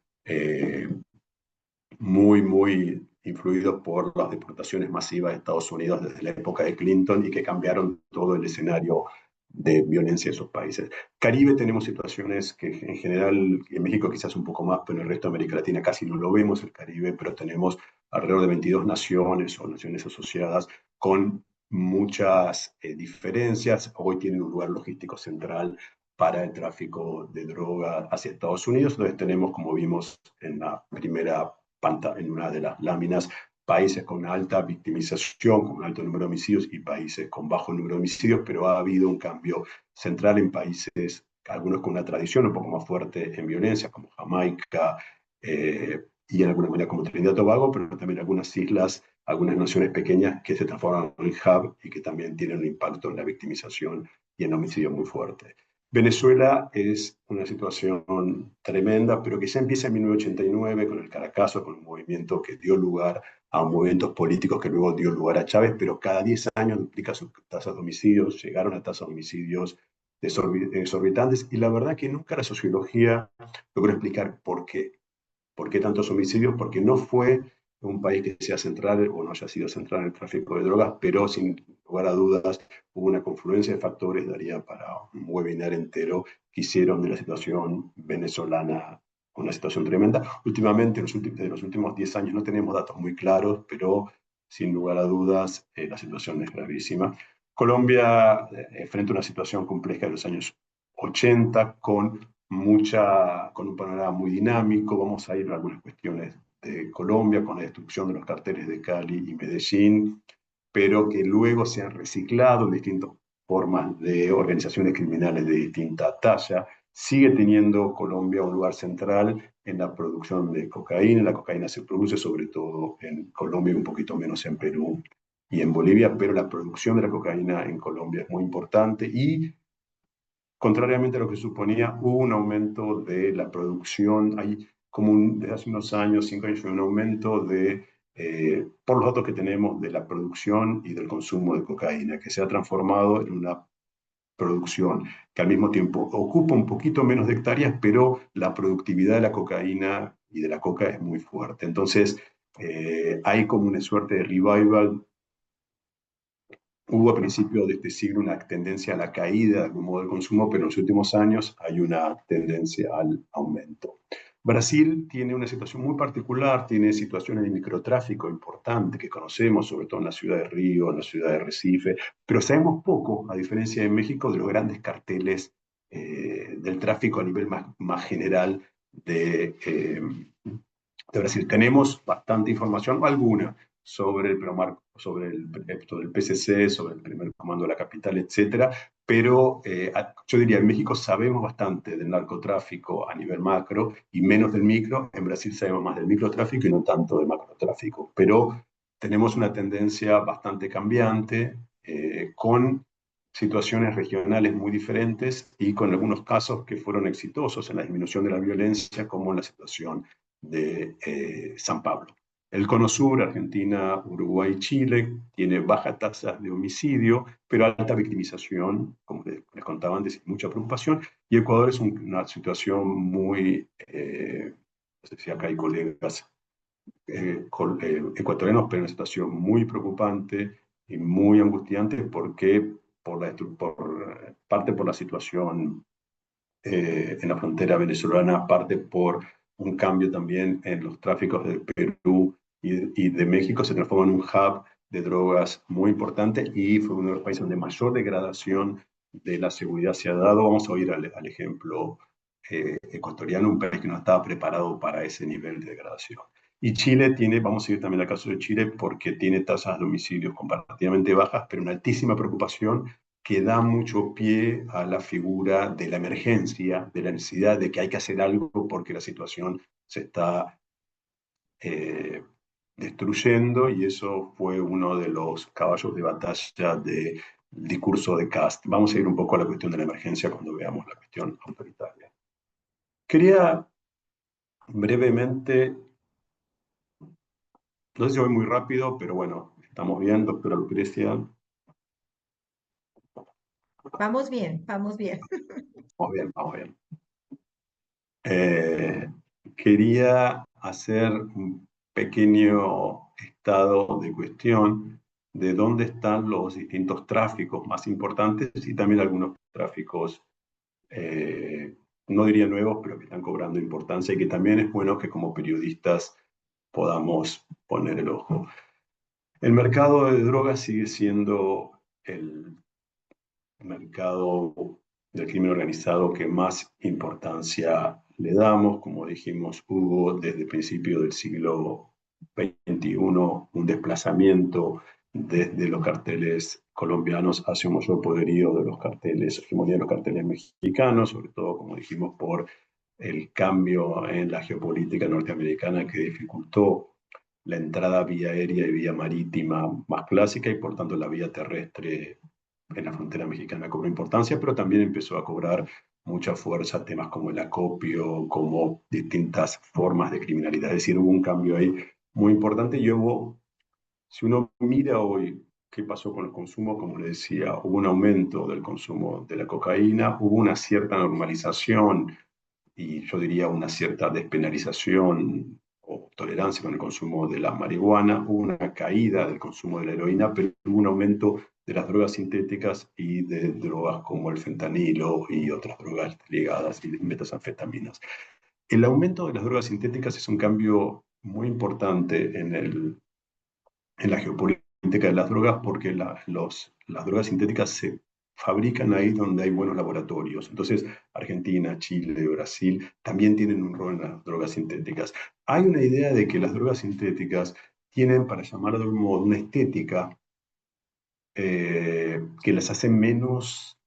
muy influidos por las deportaciones masivas de Estados Unidos desde la época de Clinton y que cambiaron todo el escenario de violencia de esos países. Caribe tenemos situaciones que en general, en México quizás un poco más, pero en el resto de América Latina casi no lo vemos el Caribe, pero tenemos alrededor de 22 naciones o naciones asociadas con muchas diferencias. Hoy tienen un lugar logístico central para el tráfico de droga hacia Estados Unidos. Entonces tenemos, como vimos en la primera en una de las láminas, países con alta victimización, con un alto número de homicidios y países con bajo número de homicidios, pero ha habido un cambio central en países, algunos con una tradición un poco más fuerte en violencia, como Jamaica y en alguna manera como Trinidad y Tobago, pero también algunas islas, algunas naciones pequeñas que se transforman en hub y que también tienen un impacto en la victimización y en homicidio muy fuerte. Venezuela es una situación tremenda, pero que ya empieza en 1989 con el Caracazo, con un movimiento que dio lugar a movimientos políticos que luego dio lugar a Chávez, pero cada 10 años duplica sus tasas de homicidios, llegaron a tasas de homicidios exorbitantes, y la verdad que nunca la sociología logró explicar por qué. ¿Por qué tantos homicidios? Porque no fue un país que sea central o no haya sido central en el tráfico de drogas, pero sin lugar a dudas hubo una confluencia de factores, daría para un webinar entero, que hicieron de la situación venezolana una situación tremenda. Últimamente, de los últimos 10 años, no tenemos datos muy claros, pero sin lugar a dudas la situación es gravísima. Colombia frente a una situación compleja de los años 80 con un panorama muy dinámico. Vamos a ir a algunas cuestiones de Colombia, con la destrucción de los carteles de Cali y Medellín, pero que luego se han reciclado en distintas formas de organizaciones criminales de distinta talla. Sigue teniendo Colombia un lugar central en la producción de cocaína. La cocaína se produce sobre todo en Colombia y un poquito menos en Perú y en Bolivia, pero la producción de la cocaína en Colombia es muy importante y contrariamente a lo que suponía, hubo un aumento de la producción. Hay como desde hace unos años, 5 años, un aumento por los datos que tenemos, de la producción y del consumo de cocaína, que se ha transformado en una producción que al mismo tiempo ocupa un poquito menos de hectáreas, pero la productividad de la cocaína y de la coca es muy fuerte. Entonces, hay como una suerte de revival. Hubo a principios de este siglo una tendencia a la caída de algún modo del consumo, pero en los últimos años hay una tendencia al aumento. Brasil tiene una situación muy particular, tiene situaciones de microtráfico importantes que conocemos, sobre todo en la ciudad de Río, en la ciudad de Recife, pero sabemos poco, a diferencia de México, de los grandes carteles del tráfico a nivel más general de Brasil. Tenemos bastante información, alguna, sobre sobre esto del PCC, sobre el primer comando de la capital, etcétera, pero yo diría, en México sabemos bastante del narcotráfico a nivel macro y menos del micro. En Brasil sabemos más del microtráfico y no tanto del macrotráfico, pero tenemos una tendencia bastante cambiante, con situaciones regionales muy diferentes y con algunos casos que fueron exitosos en la disminución de la violencia, como en la situación de San Pablo. El Cono Sur, Argentina, Uruguay, Chile, tiene baja tasa de homicidio, pero alta victimización, como les contaba antes, y mucha preocupación. Y Ecuador es una situación muy, no sé si acá hay colegas ecuatorianos, pero una situación muy preocupante y muy angustiante, porque parte por la situación en la frontera venezolana, parte por un cambio también en los tráficos de Perú y de México, se transformó en un hub de drogas muy importante y fue uno de los países donde mayor degradación de la seguridad se ha dado. Vamos a oír al ejemplo ecuatoriano, un país que no estaba preparado para ese nivel de degradación. Y Chile tiene, vamos a ir también al caso de Chile, porque tiene tasas de homicidios comparativamente bajas, pero una altísima preocupación que da mucho pie a la figura de la emergencia, de la necesidad de que hay que hacer algo porque la situación se está eh, destruyendo, y eso fue uno de los caballos de batalla del discurso de Kast. Vamos a ir un poco a la cuestión de la emergencia cuando veamos la cuestión autoritaria. Quería brevemente, no sé si voy muy rápido, pero bueno, estamos bien, doctora Lucrecia. Vamos bien, vamos bien. Vamos bien, vamos bien. Eh, Quería hacer un pequeño estado de cuestión de dónde están los distintos tráficos más importantes y también algunos tráficos, eh, no diría nuevos, pero que están cobrando importancia y que también es bueno que como periodistas podamos poner el ojo. El mercado de drogas sigue siendo el mercado del crimen organizado que más importancia le damos. Como dijimos, hubo desde el principio del siglo XXI un desplazamiento desde los carteles colombianos hacia un mayor poderío de los carteles, hegemonía de los carteles mexicanos, sobre todo, como dijimos, por el cambio en la geopolítica norteamericana que dificultó la entrada vía aérea y vía marítima más clásica, y por tanto la vía terrestre en la frontera mexicana cobró importancia, pero también empezó a cobrar mucha fuerza temas como el acopio, como distintas formas de criminalidad. Es decir, hubo un cambio ahí muy importante y hubo, si uno mira hoy qué pasó con el consumo, como le decía, hubo un aumento del consumo de la cocaína, hubo una cierta normalización y yo diría una cierta despenalización o tolerancia con el consumo de la marihuana, hubo una caída del consumo de la heroína, pero hubo un aumento de las drogas sintéticas y de drogas como el fentanilo y otras drogas ligadas y metanfetaminas. El aumento de las drogas sintéticas es un cambio muy importante en la geopolítica de las drogas, porque las drogas sintéticas se fabrican ahí donde hay buenos laboratorios. Entonces, Argentina, Chile, Brasil también tienen un rol en las drogas sintéticas. Hay una idea de que las drogas sintéticas tienen, para llamarlo de un modo, una estética que las hace menos,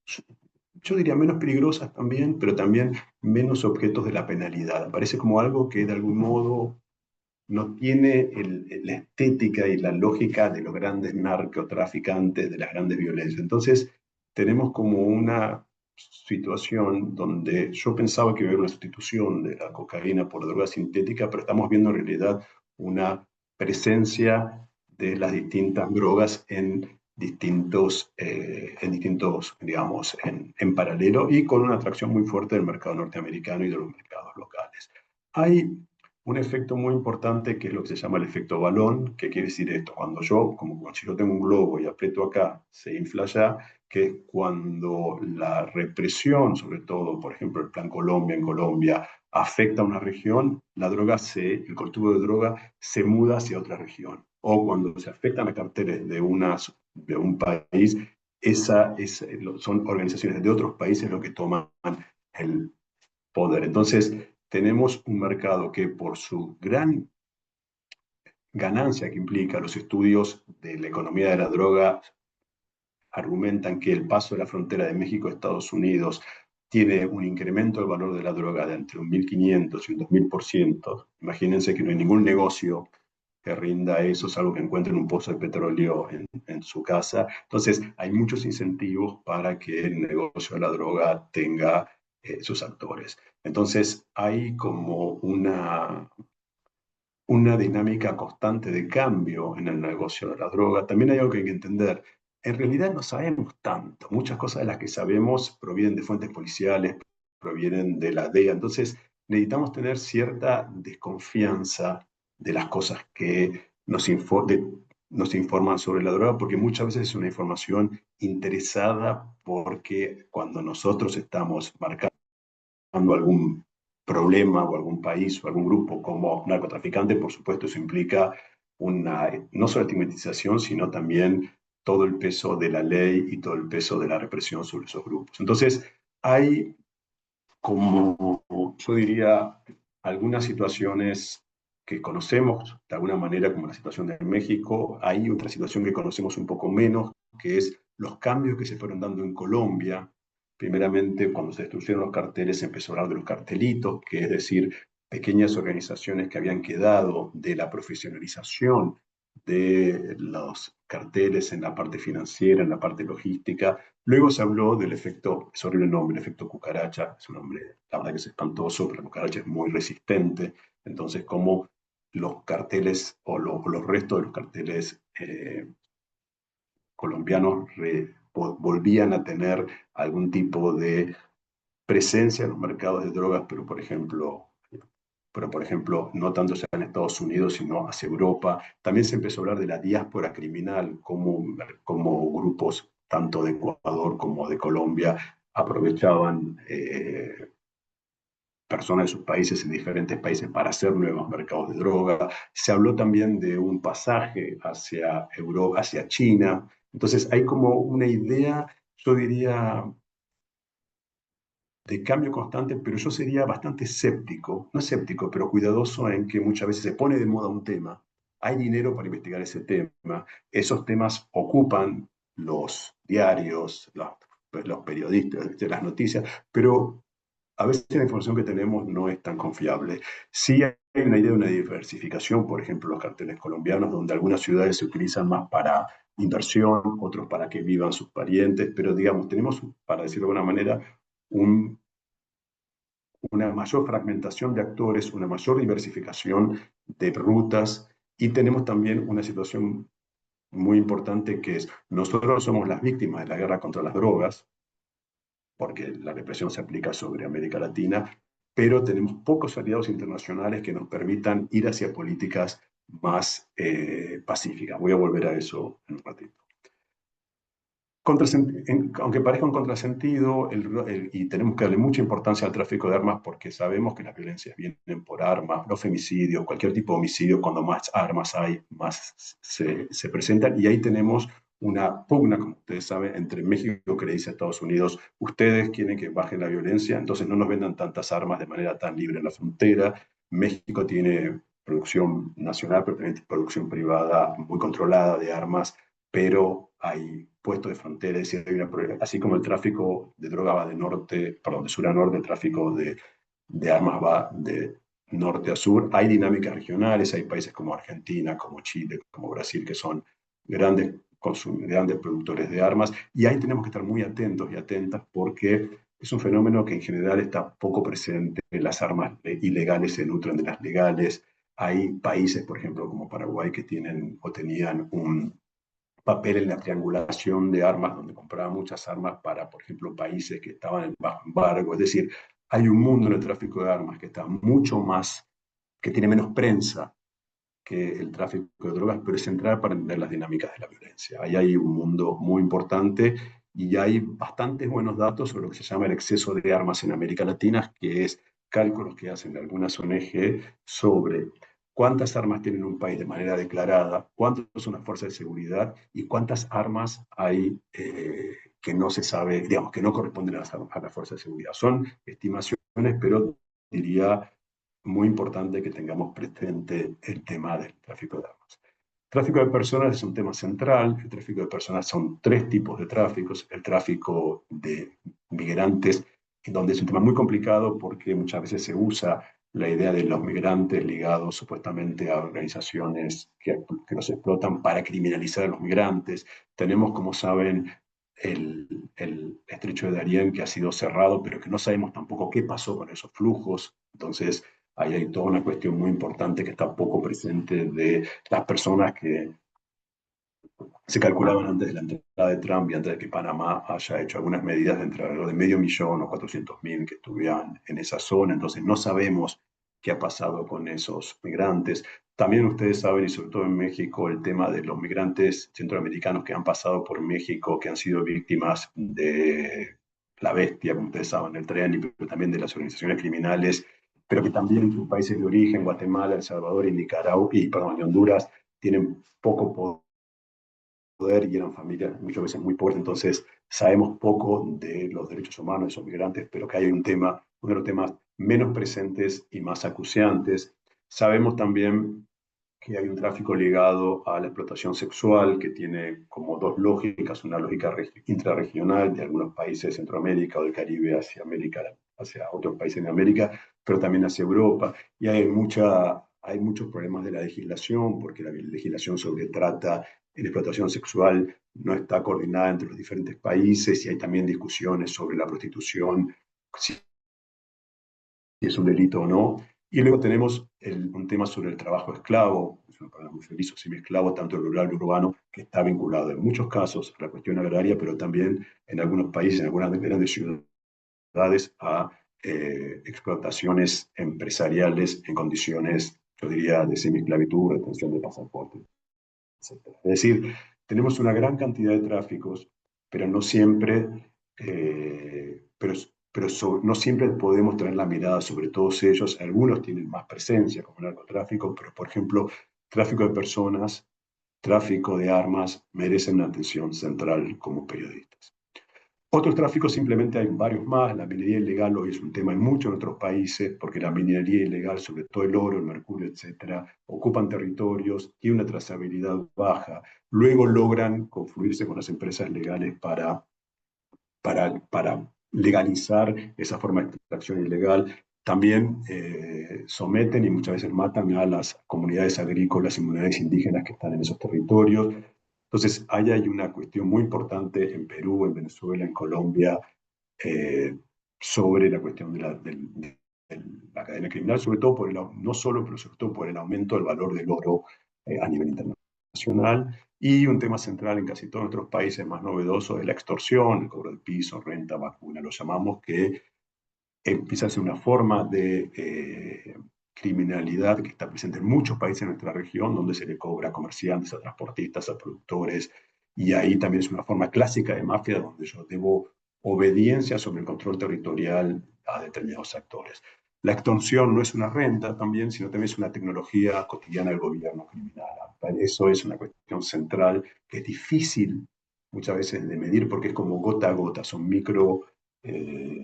yo diría menos peligrosas también, pero también menos objetos de la penalidad. Parece como algo que de algún modo no tiene la estética y la lógica de los grandes narcotraficantes, de las grandes violencias. Entonces, tenemos como una situación donde yo pensaba que iba a haber una sustitución de la cocaína por droga sintética, pero estamos viendo en realidad una presencia de las distintas drogas en distintos, digamos, en paralelo y con una atracción muy fuerte del mercado norteamericano y de los mercados locales. Hay un efecto muy importante que es lo que se llama el efecto balón. ¿Qué quiere decir esto? Cuando yo, como si yo tengo un globo y aprieto acá, se infla allá, que cuando la represión, sobre todo, por ejemplo, el Plan Colombia en Colombia, afecta a una región, el cultivo de droga se muda hacia otra región. O cuando se afectan a carteles de un país, son organizaciones de otros países los que toman el poder. Entonces, tenemos un mercado que por su gran ganancia que implica los estudios de la economía de la droga argumentan que el paso de la frontera de México a Estados Unidos tiene un incremento del valor de la droga de entre un 1.500 y un 2.000%. Imagínense que no hay ningún negocio que rinda eso, salvo que encuentren un pozo de petróleo en su casa. Entonces, hay muchos incentivos para que el negocio de la droga tenga sus actores. Entonces, hay como una dinámica constante de cambio en el negocio de la droga. También hay algo que hay que entender. En realidad no sabemos tanto. Muchas cosas de las que sabemos provienen de fuentes policiales, provienen de la DEA. Entonces necesitamos tener cierta desconfianza de las cosas que nos informan sobre la droga, porque muchas veces es una información interesada, porque cuando nosotros estamos marcando algún problema o algún país o algún grupo como narcotraficante, por supuesto eso implica una, no solo estigmatización, sino también todo el peso de la ley y todo el peso de la represión sobre esos grupos. Entonces, hay como, yo diría, algunas situaciones que conocemos de alguna manera, como la situación de México. Hay otra situación que conocemos un poco menos, que es los cambios que se fueron dando en Colombia. Primeramente, cuando se destruyeron los carteles, se empezó a hablar de los cartelitos, que es decir, pequeñas organizaciones que habían quedado de la profesionalización de los carteles en la parte financiera, en la parte logística. Luego se habló del efecto, es horrible el nombre, el efecto cucaracha, es un nombre, la verdad que es espantoso, pero la cucaracha es muy resistente. Entonces, como los carteles o los restos de los carteles colombianos volvían a tener algún tipo de presencia en los mercados de drogas, pero por ejemplo, no tanto ya en Estados Unidos, sino hacia Europa. También se empezó a hablar de la diáspora criminal, como grupos tanto de Ecuador como de Colombia aprovechaban personas de sus países en diferentes países para hacer nuevos mercados de droga. Se habló también de un pasaje hacia Europa, hacia China. Entonces hay como una idea, yo diría, de cambio constante, pero yo sería bastante escéptico, no escéptico, pero cuidadoso en que muchas veces se pone de moda un tema, hay dinero para investigar ese tema, esos temas ocupan los diarios, los periodistas, las noticias, pero a veces la información que tenemos no es tan confiable. Sí hay una idea de una diversificación, por ejemplo, los carteles colombianos, donde algunas ciudades se utilizan más para inversión, otros para que vivan sus parientes, pero digamos, tenemos, para decirlo de alguna manera, un, una mayor fragmentación de actores, una mayor diversificación de rutas y tenemos también una situación muy importante que es nosotros somos las víctimas de la guerra contra las drogas, porque la represión se aplica sobre América Latina, pero tenemos pocos aliados internacionales que nos permitan ir hacia políticas más pacíficas. Voy a volver a eso en un ratito. Aunque parezca un contrasentido, y tenemos que darle mucha importancia al tráfico de armas porque sabemos que las violencias vienen por armas, los femicidios, cualquier tipo de homicidio, cuando más armas hay, más se presentan. Y ahí tenemos una pugna, como ustedes saben, entre México que le dice a Estados Unidos, ustedes quieren que baje la violencia, entonces no nos vendan tantas armas de manera tan libre en la frontera. México tiene producción nacional, pero también producción privada muy controlada de armas, pero hay puestos de frontera, es decir, hay así como el tráfico de droga va de norte, perdón, de sur a norte, el tráfico de armas va de norte a sur, hay dinámicas regionales, hay países como Argentina, como Chile, como Brasil, que son grandes productores de armas, y ahí tenemos que estar muy atentos y atentas porque es un fenómeno que en general está poco presente. Las armas ilegales se nutren de las legales. Hay países, por ejemplo, como Paraguay, que tienen o tenían un papel en la triangulación de armas, donde compraba muchas armas para, por ejemplo, países que estaban bajo embargo. Es decir, hay un mundo en el tráfico de armas que está mucho más, que tiene menos prensa que el tráfico de drogas, pero es central para entender las dinámicas de la violencia. Ahí hay un mundo muy importante y hay bastantes buenos datos sobre lo que se llama el exceso de armas en América Latina, que es cálculos que hacen algunas ONG sobre cuántas armas tiene un país de manera declarada, cuántas son las fuerzas de seguridad y cuántas armas hay que no se sabe, digamos, que no corresponden a las fuerzas de seguridad. Son estimaciones, pero diría muy importante que tengamos presente el tema del tráfico de armas. El tráfico de personas es un tema central. El tráfico de personas son tres tipos de tráficos. El tráfico de migrantes, donde es un tema muy complicado porque muchas veces se usa la idea de los migrantes ligados supuestamente a organizaciones que los explotan para criminalizar a los migrantes. Tenemos, como saben, el estrecho de Darién que ha sido cerrado, pero que no sabemos tampoco qué pasó con esos flujos. Entonces, ahí hay toda una cuestión muy importante que está poco presente de las personas que se calculaban antes de la entrada de Trump y antes de que Panamá haya hecho algunas medidas de alrededor de 500.000 o 400.000 que estuvieran en esa zona. Entonces no sabemos qué ha pasado con esos migrantes. También ustedes saben, y sobre todo en México, el tema de los migrantes centroamericanos que han pasado por México, que han sido víctimas de la bestia, como ustedes saben, el tren, pero también de las organizaciones criminales pero que también sus países de origen, Guatemala, El Salvador y Nicaragua, y Honduras, tienen poco poder y eran familias muchas veces muy pobres, entonces sabemos poco de los derechos humanos de esos migrantes, pero que hay un tema, uno de los temas menos presentes y más acuciantes. Sabemos también que hay un tráfico ligado a la explotación sexual que tiene como dos lógicas, una lógica intrarregional de algunos países de Centroamérica o del Caribe hacia América, hacia otros países de América, pero también hacia Europa. Y hay muchos problemas de la legislación, porque la legislación sobre trata y la explotación sexual no está coordinada entre los diferentes países y hay también discusiones sobre la prostitución, si es un delito o no. Y luego tenemos un tema sobre el trabajo esclavo, es una palabra muy feliz, o semi-esclavo, tanto rural y urbano, que está vinculado en muchos casos a la cuestión agraria, pero también en algunos países, en algunas grandes ciudades, a explotaciones empresariales en condiciones, yo diría, de semi-esclavitud, retención de pasaporte, etcétera. Es decir, tenemos una gran cantidad de tráficos, pero no siempre, no siempre podemos tener la mirada sobre todos ellos. Algunos tienen más presencia, como el narcotráfico, pero por ejemplo, tráfico de personas, tráfico de armas, merecen una atención central como periodistas. Otros tráficos simplemente hay varios más. La minería ilegal hoy es un tema en muchos otros países, porque la minería ilegal, sobre todo el oro, el mercurio, etcétera, ocupan territorios, tiene una trazabilidad baja. Luego logran confluirse con las empresas legales para legalizar esa forma de extracción ilegal. También someten y muchas veces matan a las comunidades agrícolas y comunidades indígenas que están en esos territorios. Entonces, ahí hay una cuestión muy importante en Perú, en Venezuela, en Colombia, eh, sobre la cuestión de la cadena criminal, sobre todo no solo, pero sobre todo por el aumento del valor del oro a nivel internacional. Y un tema central en casi todos nuestros países más novedoso es la extorsión, el cobro de piso, renta, vacuna, lo llamamos, que empieza a ser una forma de criminalidad que está presente en muchos países de nuestra región, donde se le cobra a comerciantes, a transportistas, a productores, y ahí también es una forma clásica de mafia donde yo debo obediencia sobre el control territorial a determinados actores. La extorsión no es una renta también, sino también es una tecnología cotidiana del gobierno criminal. Eso es una cuestión central que es difícil muchas veces de medir porque es como gota a gota, son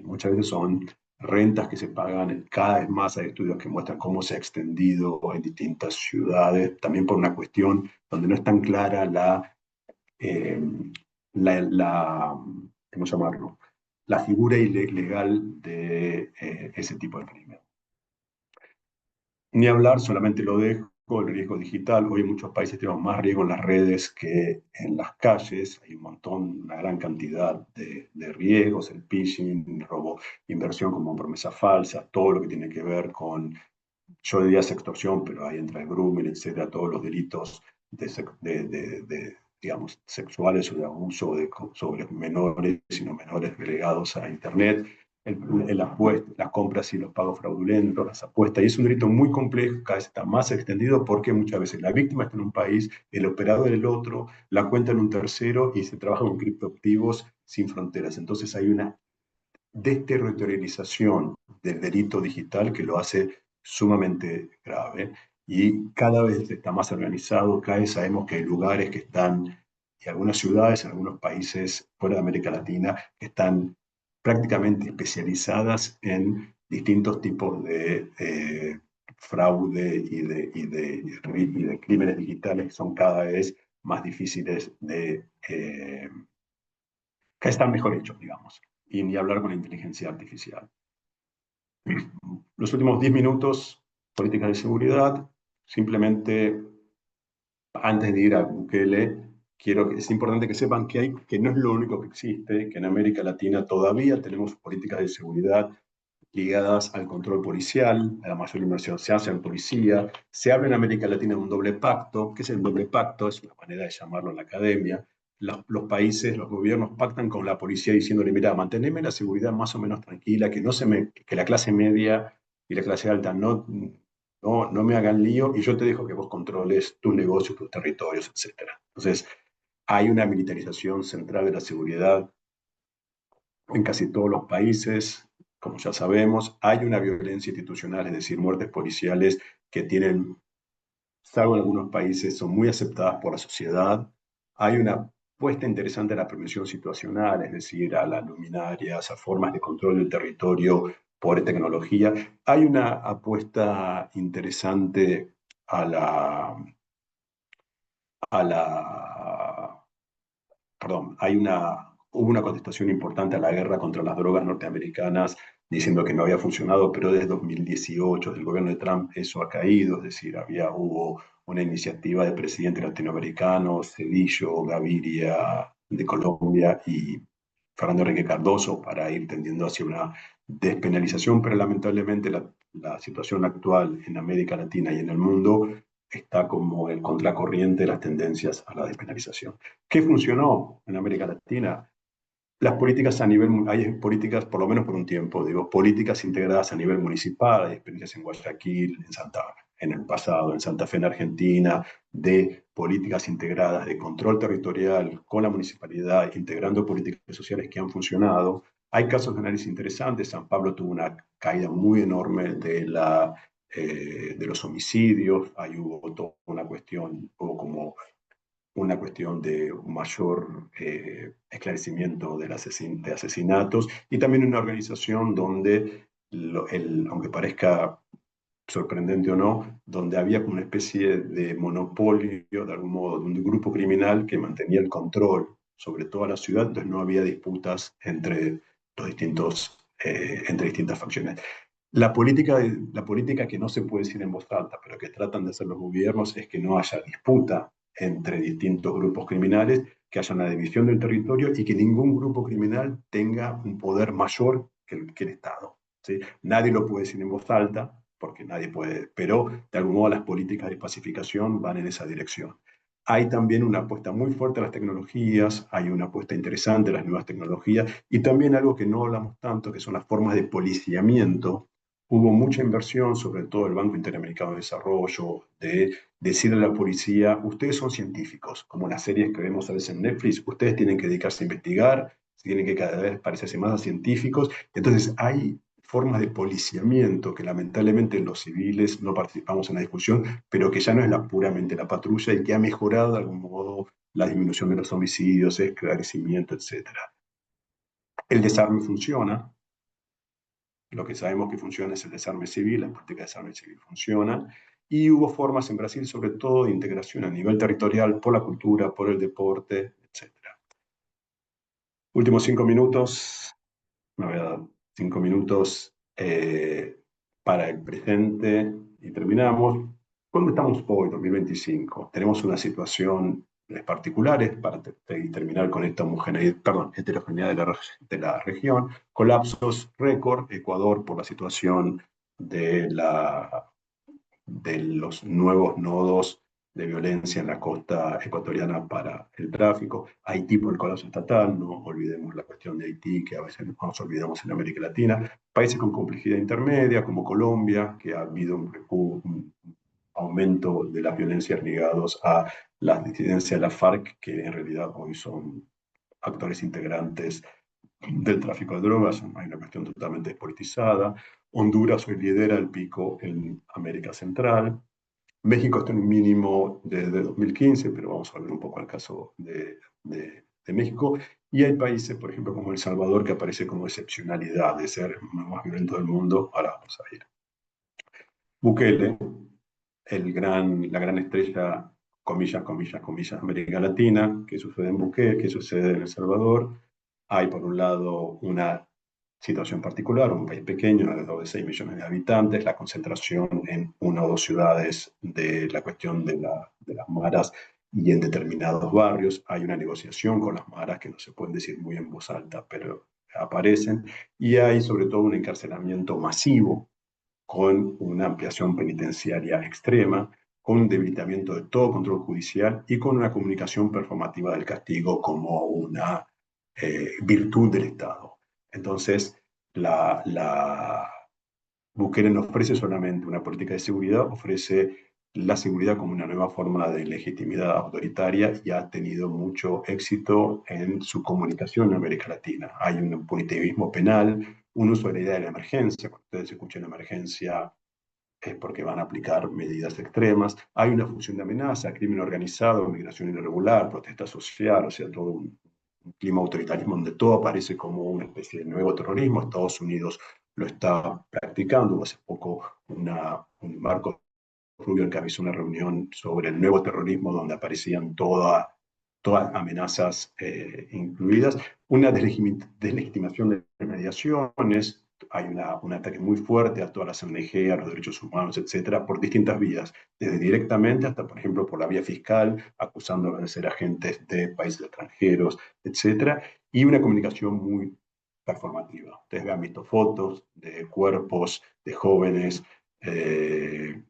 muchas veces son rentas que se pagan. Cada vez más hay estudios que muestran cómo se ha extendido en distintas ciudades, también por una cuestión donde no es tan clara eh, la ¿cómo llamarlo? La figura ilegal de ese tipo de crimen. Ni hablar, solamente lo dejo, el riesgo digital. Hoy en muchos países tenemos más riesgo en las redes que en las calles. Hay un montón, una gran cantidad de riesgos, el phishing, robo, inversión como promesa falsa, todo lo que tiene que ver con, yo diría extorsión, pero ahí entra el grooming, etcétera, todos los delitos digamos, sexuales o de abuso sobre menores y no menores relegados a Internet, las compras y los pagos fraudulentos, las apuestas. Y es un delito muy complejo, cada vez está más extendido porque muchas veces la víctima está en un país, el operador en el otro, la cuenta en un tercero y se trabaja con criptoactivos sin fronteras. Entonces hay una desterritorialización del delito digital que lo hace sumamente grave y cada vez está más organizado, cada vez sabemos que hay lugares que están, y algunas ciudades, en algunos países fuera de América Latina, que están prácticamente especializadas en distintos tipos de fraude y de crímenes digitales que son cada vez más difíciles que están mejor hechos, digamos, y ni hablar con la inteligencia artificial. Los últimos 10 minutos, políticas de seguridad, simplemente antes de ir a Bukele, es importante que sepan que no es lo único que existe, que en América Latina todavía tenemos políticas de seguridad ligadas al control policial, a la mayor inversión se hace en policía, se habla en América Latina de un doble pacto. ¿Qué es el doble pacto? Es una manera de llamarlo en la academia. Los países, los gobiernos pactan con la policía diciéndole, mira, manteneme la seguridad más o menos tranquila, que la clase media y la clase alta no me hagan lío y yo te dejo que vos controles tus negocios, tus territorios, etcétera. Entonces, hay una militarización central de la seguridad en casi todos los países. como ya sabemos. Hay una violencia institucional, es decir, muertes policiales que tienen, salvo en algunos países, son muy aceptadas por la sociedad. Hay una puesta interesante a la prevención situacional, es decir, a las luminarias, a formas de control del territorio por tecnología. Hay una apuesta interesante a la perdón, hubo una contestación importante a la guerra contra las drogas norteamericanas, diciendo que no había funcionado, pero desde 2018, del gobierno de Trump, eso ha caído, es decir, hubo una iniciativa de presidentes latinoamericanos, Cedillo, Gaviria de Colombia y Fernando Enrique Cardoso, para ir tendiendo hacia una despenalización, pero lamentablemente la situación actual en América Latina y en el mundo está como el contracorriente de las tendencias a la despenalización. ¿Qué funcionó en América Latina? Las políticas a nivel, hay políticas, por lo menos por un tiempo, digo, políticas integradas a nivel municipal, hay experiencias en Guayaquil, en el pasado, en Santa Fe, en Argentina, de políticas integradas de control territorial con la municipalidad, integrando políticas sociales que han funcionado. Hay casos de análisis interesantes. San Pablo tuvo una caída muy enorme de los homicidios, ahí hubo toda una cuestión, hubo como una cuestión de un mayor esclarecimiento de asesinatos y también una organización donde, aunque parezca sorprendente o no, donde había como una especie de monopolio, de algún modo, de un grupo criminal que mantenía el control sobre toda la ciudad, entonces no había disputas entre distintas facciones. La política que no se puede decir en voz alta, pero que tratan de hacer los gobiernos, es que no haya disputa entre distintos grupos criminales, que haya una división del territorio y que ningún grupo criminal tenga un poder mayor que el Estado. ¿Sí? Nadie lo puede decir en voz alta, porque nadie puede, pero de algún modo las políticas de pacificación van en esa dirección. Hay también una apuesta muy fuerte a las tecnologías, hay una apuesta interesante a las nuevas tecnologías y también algo que no hablamos tanto, que son las formas de policiamiento. Hubo mucha inversión, sobre todo el Banco Interamericano de Desarrollo, de decirle a la policía, ustedes son científicos, como las series que vemos a veces en Netflix, ustedes tienen que dedicarse a investigar, tienen que cada vez parecerse más a científicos. Entonces hay formas de policiamiento que lamentablemente los civiles no participamos en la discusión, pero que ya no es puramente la patrulla y que ha mejorado de algún modo la disminución de los homicidios, esclarecimiento, etcétera. El desarme funciona, lo que sabemos que funciona es el desarme civil, la política de desarme civil funciona, y hubo formas en Brasil, sobre todo, de integración a nivel territorial por la cultura, por el deporte, etc. Últimos 5 minutos, me voy a dar 5 minutos para el presente y terminamos. ¿Dónde estamos hoy, 2025? Tenemos una situación particulares para terminar con esta heterogeneidad de la región, colapsos récord, Ecuador por la situación de los nuevos nodos de violencia en la costa ecuatoriana para el tráfico. Haití por el colapso estatal, no olvidemos la cuestión de Haití, que a veces nos olvidamos en América Latina. Países con complejidad intermedia, como Colombia, que ha habido un aumento de las violencias ligados a las disidencias de la FARC, que en realidad hoy son actores integrantes del tráfico de drogas, hay una cuestión totalmente despolitizada. Honduras hoy lidera el pico en América Central. México está en un mínimo desde 2015, pero vamos a ver un poco el caso de México. Y hay países, por ejemplo, como El Salvador, que aparece como excepcionalidad de ser el más violento del mundo. Ahora vamos a ir. Bukele, la gran estrella, comillas, comillas, comillas, América Latina. ¿Qué sucede en Bukele? ¿Qué sucede en El Salvador? Hay, por un lado, una situación particular, un país pequeño, alrededor de 6 millones de habitantes, la concentración en una o dos ciudades de la cuestión de las maras y en determinados barrios. Hay una negociación con las maras que no se pueden decir muy en voz alta, pero aparecen. Y hay, sobre todo, un encarcelamiento masivo con una ampliación penitenciaria extrema, con un debilitamiento de todo control judicial y con una comunicación performativa del castigo como una virtud del Estado. Entonces, Bukele no ofrece solamente una política de seguridad, ofrece la seguridad como una nueva forma de legitimidad autoritaria y ha tenido mucho éxito en su comunicación en América Latina. Hay un punitivismo penal, un uso de la idea de la emergencia. Cuando ustedes escuchan emergencia es porque van a aplicar medidas extremas. Hay una función de amenaza, crimen organizado, migración irregular, protesta social, o sea, todo un clima autoritarismo donde todo aparece como una especie de nuevo terrorismo. Estados Unidos lo está practicando. Hace poco un Marco Rubio encabezó una reunión sobre el nuevo terrorismo donde aparecían todas amenazas incluidas. Una deslegitimación de mediaciones, hay un ataque muy fuerte a todas las ONG, a los derechos humanos, etcétera, por distintas vías, desde directamente hasta, por ejemplo, por la vía fiscal, acusándolos de ser agentes de países extranjeros, etcétera, y una comunicación muy performativa. Ustedes han visto fotos de cuerpos de jóvenes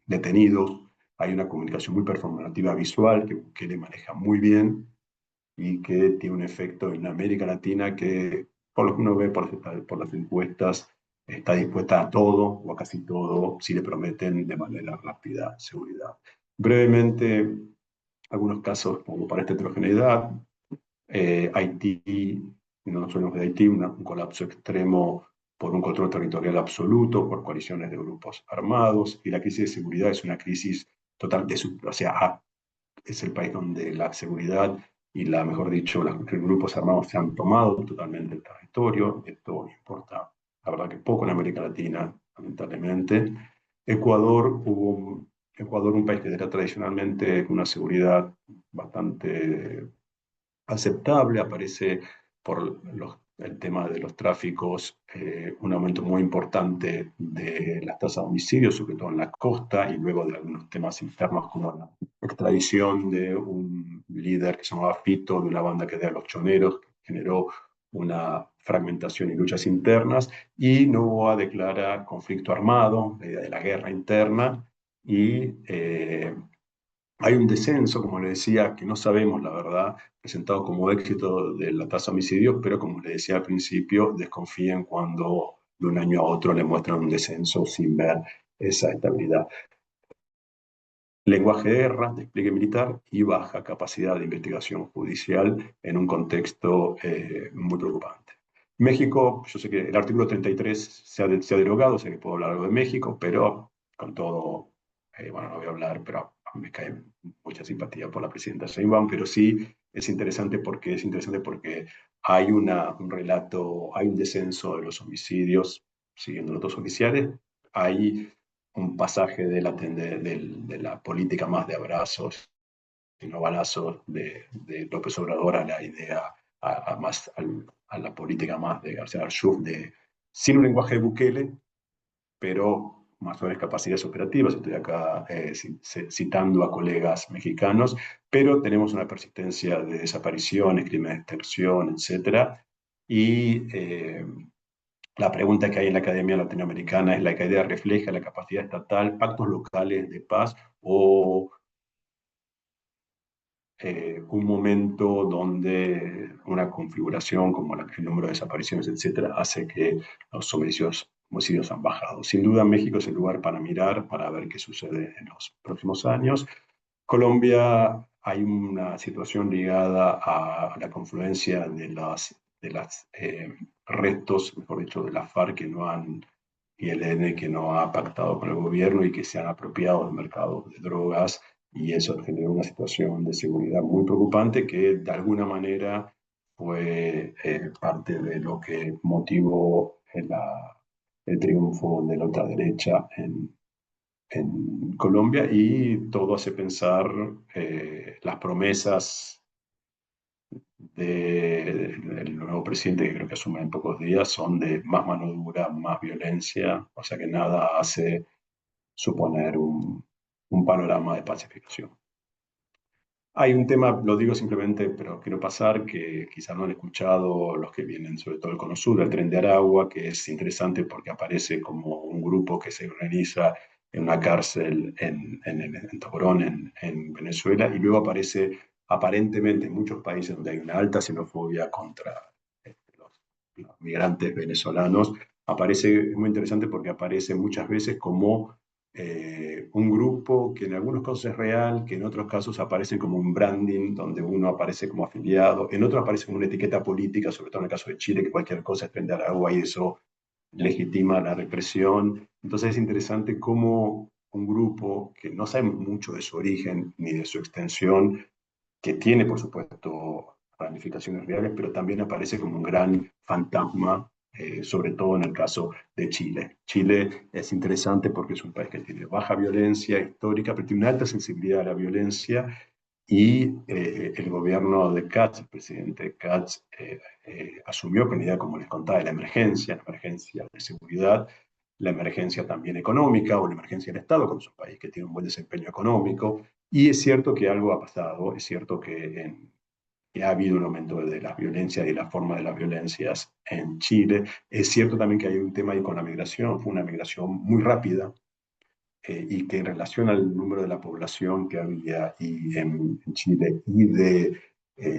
detenidos. Hay una comunicación muy performativa visual que le maneja muy bien y que tiene un efecto en América Latina que, por lo que uno ve por las encuestas, está dispuesta a todo o a casi todo si le prometen de manera rápida seguridad. Brevemente, algunos casos como para esta heterogeneidad. Haití, no nos olvidemos de Haití, un colapso extremo por un control territorial absoluto, por coaliciones de grupos armados, y la crisis de seguridad es una crisis total de o sea, es el país donde la seguridad y mejor dicho, los grupos armados se han tomado totalmente el territorio. Esto importa, la verdad que poco en América Latina, lamentablemente. Ecuador, Ecuador, un país que era tradicionalmente una seguridad bastante aceptable, aparece por el tema de los tráficos, un aumento muy importante de las tasas de homicidios, sobre todo en la costa, y luego de algunos temas internos como la extradición de un líder que se llamaba Fito, de una banda que era Los Choneros, que generó una fragmentación y luchas internas, y Noboa declara conflicto armado, la idea de la guerra interna, y hay un descenso, como le decía, que no sabemos la verdad, presentado como éxito de la tasa de homicidios, pero como le decía al principio, desconfíen cuando de un año a otro le muestran un descenso sin ver esa estabilidad. Lenguaje de guerra, despliegue militar y baja capacidad de investigación judicial en un contexto muy preocupante. México, yo sé que el artículo 33 se ha derogado, sé que puedo hablar algo de México, pero con todo, bueno, no voy a hablar, pero me cae mucha simpatía por la presidenta Sheinbaum, pero sí es interesante porque hay un relato, hay un descenso de los homicidios, siguiendo los datos oficiales, hay un pasaje de la política más de abrazos y no balazos de López Obrador a la idea, a la política más de García Archuf, sin un lenguaje de Bukele, pero mayores capacidades operativas. Estoy acá citando a colegas mexicanos, pero tenemos una persistencia de desapariciones, crímenes de extorsión, etcétera. Y la pregunta que hay en la Academia Latinoamericana es: ¿la idea refleja la capacidad estatal, pactos locales de paz o un momento donde una configuración como el número de desapariciones, etcétera, hace que los homicidios han bajado? Sin duda, México es el lugar para mirar, para ver qué sucede en los próximos años. Colombia, hay una situación ligada a la confluencia de las restos, mejor dicho, de la FARC y el ELN que no ha pactado con el gobierno y que se han apropiado del mercado de drogas, y eso generó una situación de seguridad muy preocupante que de alguna manera fue parte de lo que motivó el triunfo de la ultraderecha en Colombia, y todo hace pensar las promesas del nuevo presidente, que creo que asume en pocos días, son de más mano dura, más violencia, o sea que nada hace suponer un panorama de pacificación. Hay un tema, lo digo simplemente, pero quiero pasar, que quizás no han escuchado los que vienen, sobre todo del Cono Sur, el Tren de Aragua, que es interesante porque aparece como un grupo que se organiza en una cárcel en Tobrón, en Venezuela, y luego aparece aparentemente en muchos países donde hay una alta xenofobia contra los migrantes venezolanos. Aparece, es muy interesante porque aparece muchas veces como un grupo que en algunos casos es real, que en otros casos aparece como un branding, donde uno aparece como afiliado, en otros aparece como una etiqueta política, sobre todo en el caso de Chile, que cualquier cosa es prender agua y eso legitima la represión. Entonces es interesante cómo un grupo que no sabemos mucho de su origen ni de su extensión, que tiene, por supuesto, ramificaciones reales, pero también aparece como un gran fantasma, sobre todo en el caso de Chile. Chile es interesante porque es un país que tiene baja violencia histórica, pero tiene una alta sensibilidad a la violencia y el gobierno de Katz, el presidente Katz, asumió con la idea, como les contaba, de la emergencia de seguridad, la emergencia también económica o la emergencia del Estado, como es un país que tiene un buen desempeño económico. Y es cierto que algo ha pasado, es cierto que ha habido un aumento de las violencias y la forma de las violencias en Chile. Es cierto también que hay un tema ahí con la migración, fue una migración muy rápida, y que en relación al número de la población que había en Chile y de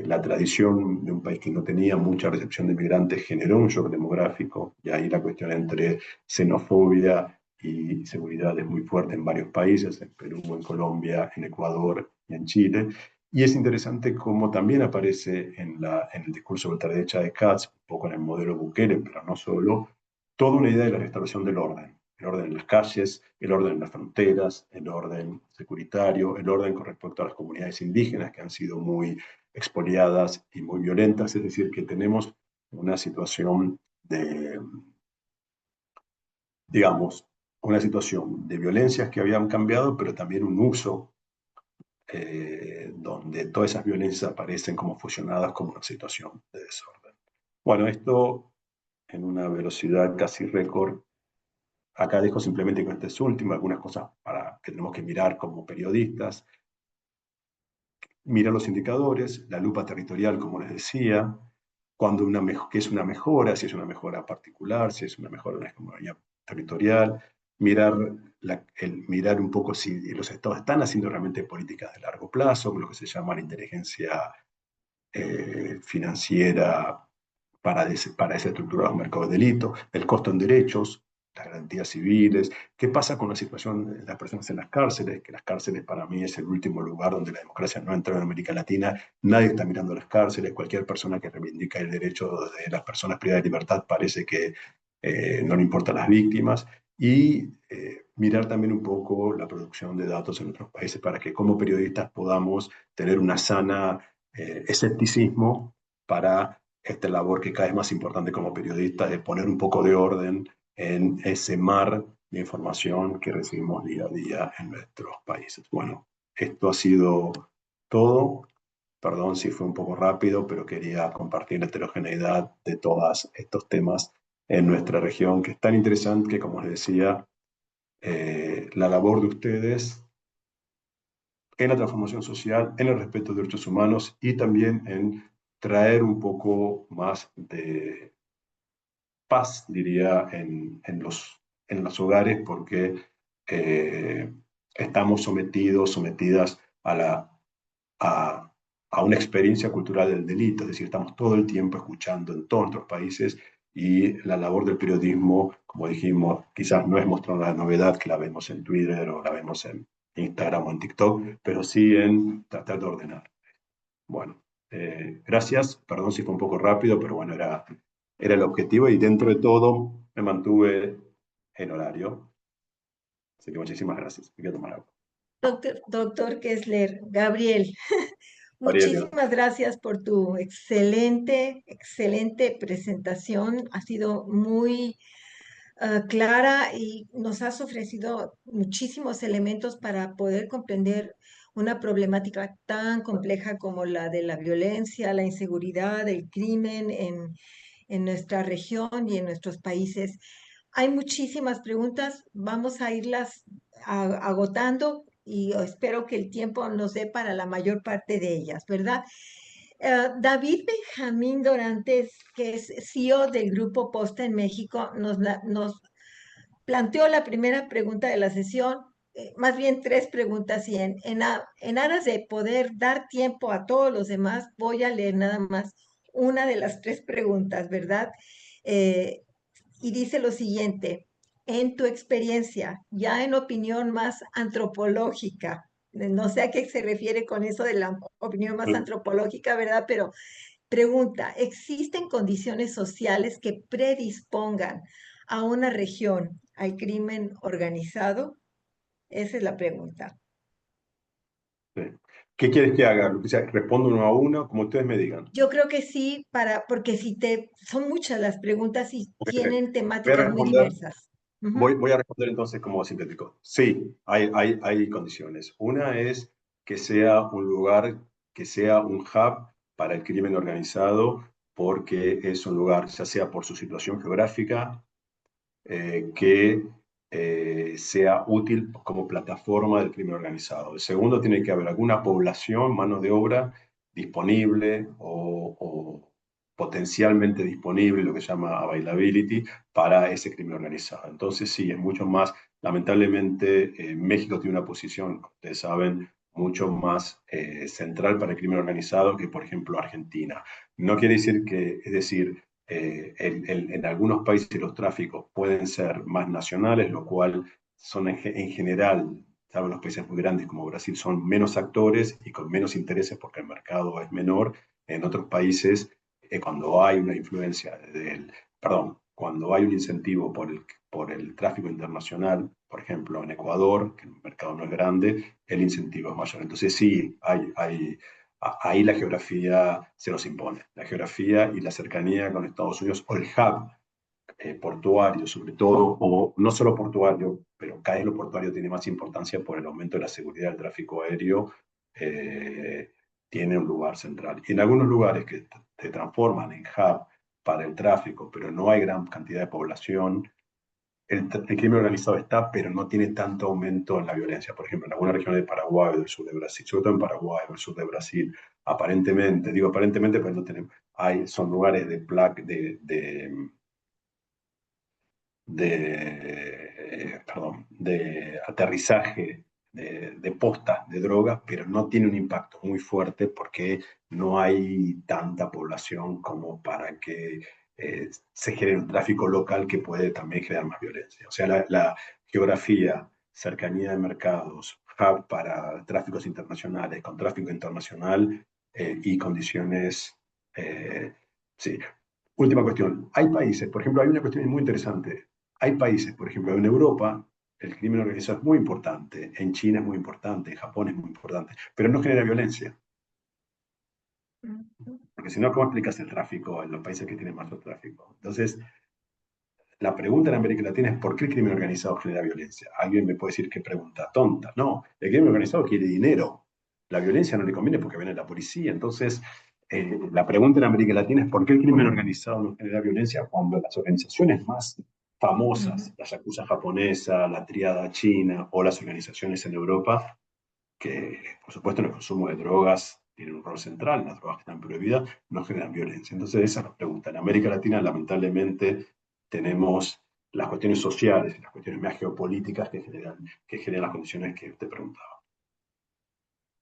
la tradición de un país que no tenía mucha recepción de migrantes generó un shock demográfico, y ahí la cuestión entre xenofobia y seguridad es muy fuerte en varios países, en Perú, en Colombia, en Ecuador y en Chile. Y es interesante cómo también aparece en el discurso de ultraderecha de Katz, un poco en el modelo Bukele, pero no solo, toda una idea de la restauración del orden, el orden en las calles, el orden en las fronteras, el orden securitario, el orden con respecto a las comunidades indígenas que han sido muy expoliadas y muy violentas. Es decir, que tenemos una situación de, digamos, una situación de violencias que habían cambiado, pero también un uso donde todas esas violencias aparecen como fusionadas como una situación de desorden. Bueno, esto en una velocidad casi récord. Acá dejo simplemente con este último algunas cosas para que tenemos que mirar como periodistas. Mirar los indicadores, la lupa territorial, como les decía, cuando qué es una mejora, si es una mejora particular, si es una mejora en la economía territorial, mirar, mirar un poco si los estados están haciendo realmente políticas de largo plazo, lo que se llama la inteligencia financiera para desestructurar los mercados de delito, el costo en derechos, las garantías civiles, qué pasa con la situación de las personas en las cárceles, que las cárceles para mí es el último lugar donde la democracia no entra en América Latina, nadie está mirando las cárceles, cualquier persona que reivindica el derecho de las personas privadas de libertad parece que no le importan las víctimas, y mirar también un poco la producción de datos en otros países para que como periodistas podamos tener una sana escepticismo para esta labor que cada vez más importante como periodista de poner un poco de orden en ese mar de información que recibimos día a día en nuestros países. Bueno, esto ha sido todo. Perdón si fue un poco rápido, pero quería compartir la heterogeneidad de todos estos temas en nuestra región, que es tan interesante que, como les decía, la labor de ustedes en la transformación social, en el respeto de derechos humanos y también en traer un poco más de paz, diría, en los hogares, porque eh, estamos sometidas a, a una experiencia cultural del delito, es decir, estamos todo el tiempo escuchando en todos nuestros países, y la labor del periodismo, como dijimos, quizás no es mostrar la novedad que la vemos en Twitter o la vemos en Instagram o en TikTok, pero sí en tratar de ordenar. Bueno, gracias, perdón si fue un poco rápido, pero bueno, era el objetivo y dentro de todo me mantuve en horario. Así que muchísimas gracias. Me voy a tomar agua. Doctor Kessler, Gabriel, Ariel, muchísimas gracias por tu excelente, excelente presentación. Ha sido muy clara y nos has ofrecido muchísimos elementos para poder comprender una problemática tan compleja como la de la violencia, la inseguridad, el crimen en nuestra región y en nuestros países. Hay muchísimas preguntas, vamos a irlas agotando y espero que el tiempo nos dé para la mayor parte de ellas, ¿verdad? David Benjamín Dorantes, que es CEO del Grupo Posta en México, nos planteó la primera pregunta de la sesión, más bien tres preguntas, y en aras de poder dar tiempo a todos los demás, voy a leer nada más una de las tres preguntas, ¿verdad? Eh, y dice lo siguiente: en tu experiencia, ya en opinión más antropológica, no sé a qué se refiere con eso de la opinión más antropológica, ¿verdad? Pero pregunta, ¿existen condiciones sociales que predispongan a una región al crimen organizado? Esa es la pregunta. Sí. ¿Qué quieres que haga? O sea, respondo uno a uno, como ustedes me digan. Yo creo que sí, porque si son muchas las preguntas y Ok. tienen Voy a temáticas muy responder, diversas. Ujú. voy a responder entonces como sintético. Sí, hay condiciones. Una es que sea un lugar, que sea un hub para el crimen organizado, porque es un lugar, ya sea por su situación geográfica, que sea útil como plataforma del crimen organizado. El segundo, tiene que haber alguna población, mano de obra disponible o potencialmente disponible, lo que se llama availability, para ese crimen organizado. Entonces, sí, es mucho más, lamentablemente, México tiene una posición, ustedes saben, mucho más central para el crimen organizado que, por ejemplo, Argentina. No quiere decir que, es decir, en algunos países los tráficos pueden ser más nacionales, lo cual son en general, ¿saben? Los países muy grandes como Brasil son menos actores y con menos intereses porque el mercado es menor. En otros países, cuando hay una influencia perdón, cuando hay un incentivo por el tráfico internacional, por ejemplo, en Ecuador, que el mercado no es grande, el incentivo es mayor. Entonces sí, ahí la geografía se nos impone. La geografía y la cercanía con Estados Unidos, o el hub portuario sobre todo, o no solo portuario, pero cada vez lo portuario tiene más importancia por el aumento de la seguridad del tráfico aéreo, eh, tiene un lugar central. Y en algunos lugares que se transforman en hub para el tráfico, pero no hay gran cantidad de población, el crimen organizado está, pero no tiene tanto aumento en la violencia. Por ejemplo, en algunas regiones de Paraguay o del sur de Brasil, sobre todo en Paraguay o el sur de Brasil, aparentemente, digo aparentemente, pues no tenemos, son lugares de placa, perdón, de aterrizaje de postas de drogas, pero no tiene un impacto muy fuerte porque no hay tanta población como para que se genere un tráfico local que puede también generar más violencia. O sea, la geografía, cercanía de mercados, hub para tráficos internacionales, con tráfico internacional y condiciones, sí. Última cuestión. Hay países, por ejemplo, hay una cuestión muy interesante. Hay países, por ejemplo, en Europa, el crimen organizado es muy importante, en China es muy importante, en Japón es muy importante, pero no genera violencia. Ujú. Porque si no, ¿cómo explicas el tráfico en los países que tienen más tráfico? Entonces, la pregunta en América Latina es ¿por qué el crimen organizado genera violencia? Alguien me puede decir qué pregunta tonta. No, el crimen organizado quiere dinero. La violencia no le conviene porque viene la policía. Entonces, la pregunta en América Latina es ¿por qué el crimen organizado no genera violencia cuando las organizaciones más famosas, Ujú. la Yakuza japonesa, la Tríada china o las organizaciones en Europa, que por supuesto en el consumo de drogas tienen un rol central, las drogas que están prohibidas no generan violencia. Entonces esa es la pregunta. En América Latina lamentablemente tenemos las cuestiones sociales y las cuestiones más geopolíticas que generan las condiciones que usted preguntaba.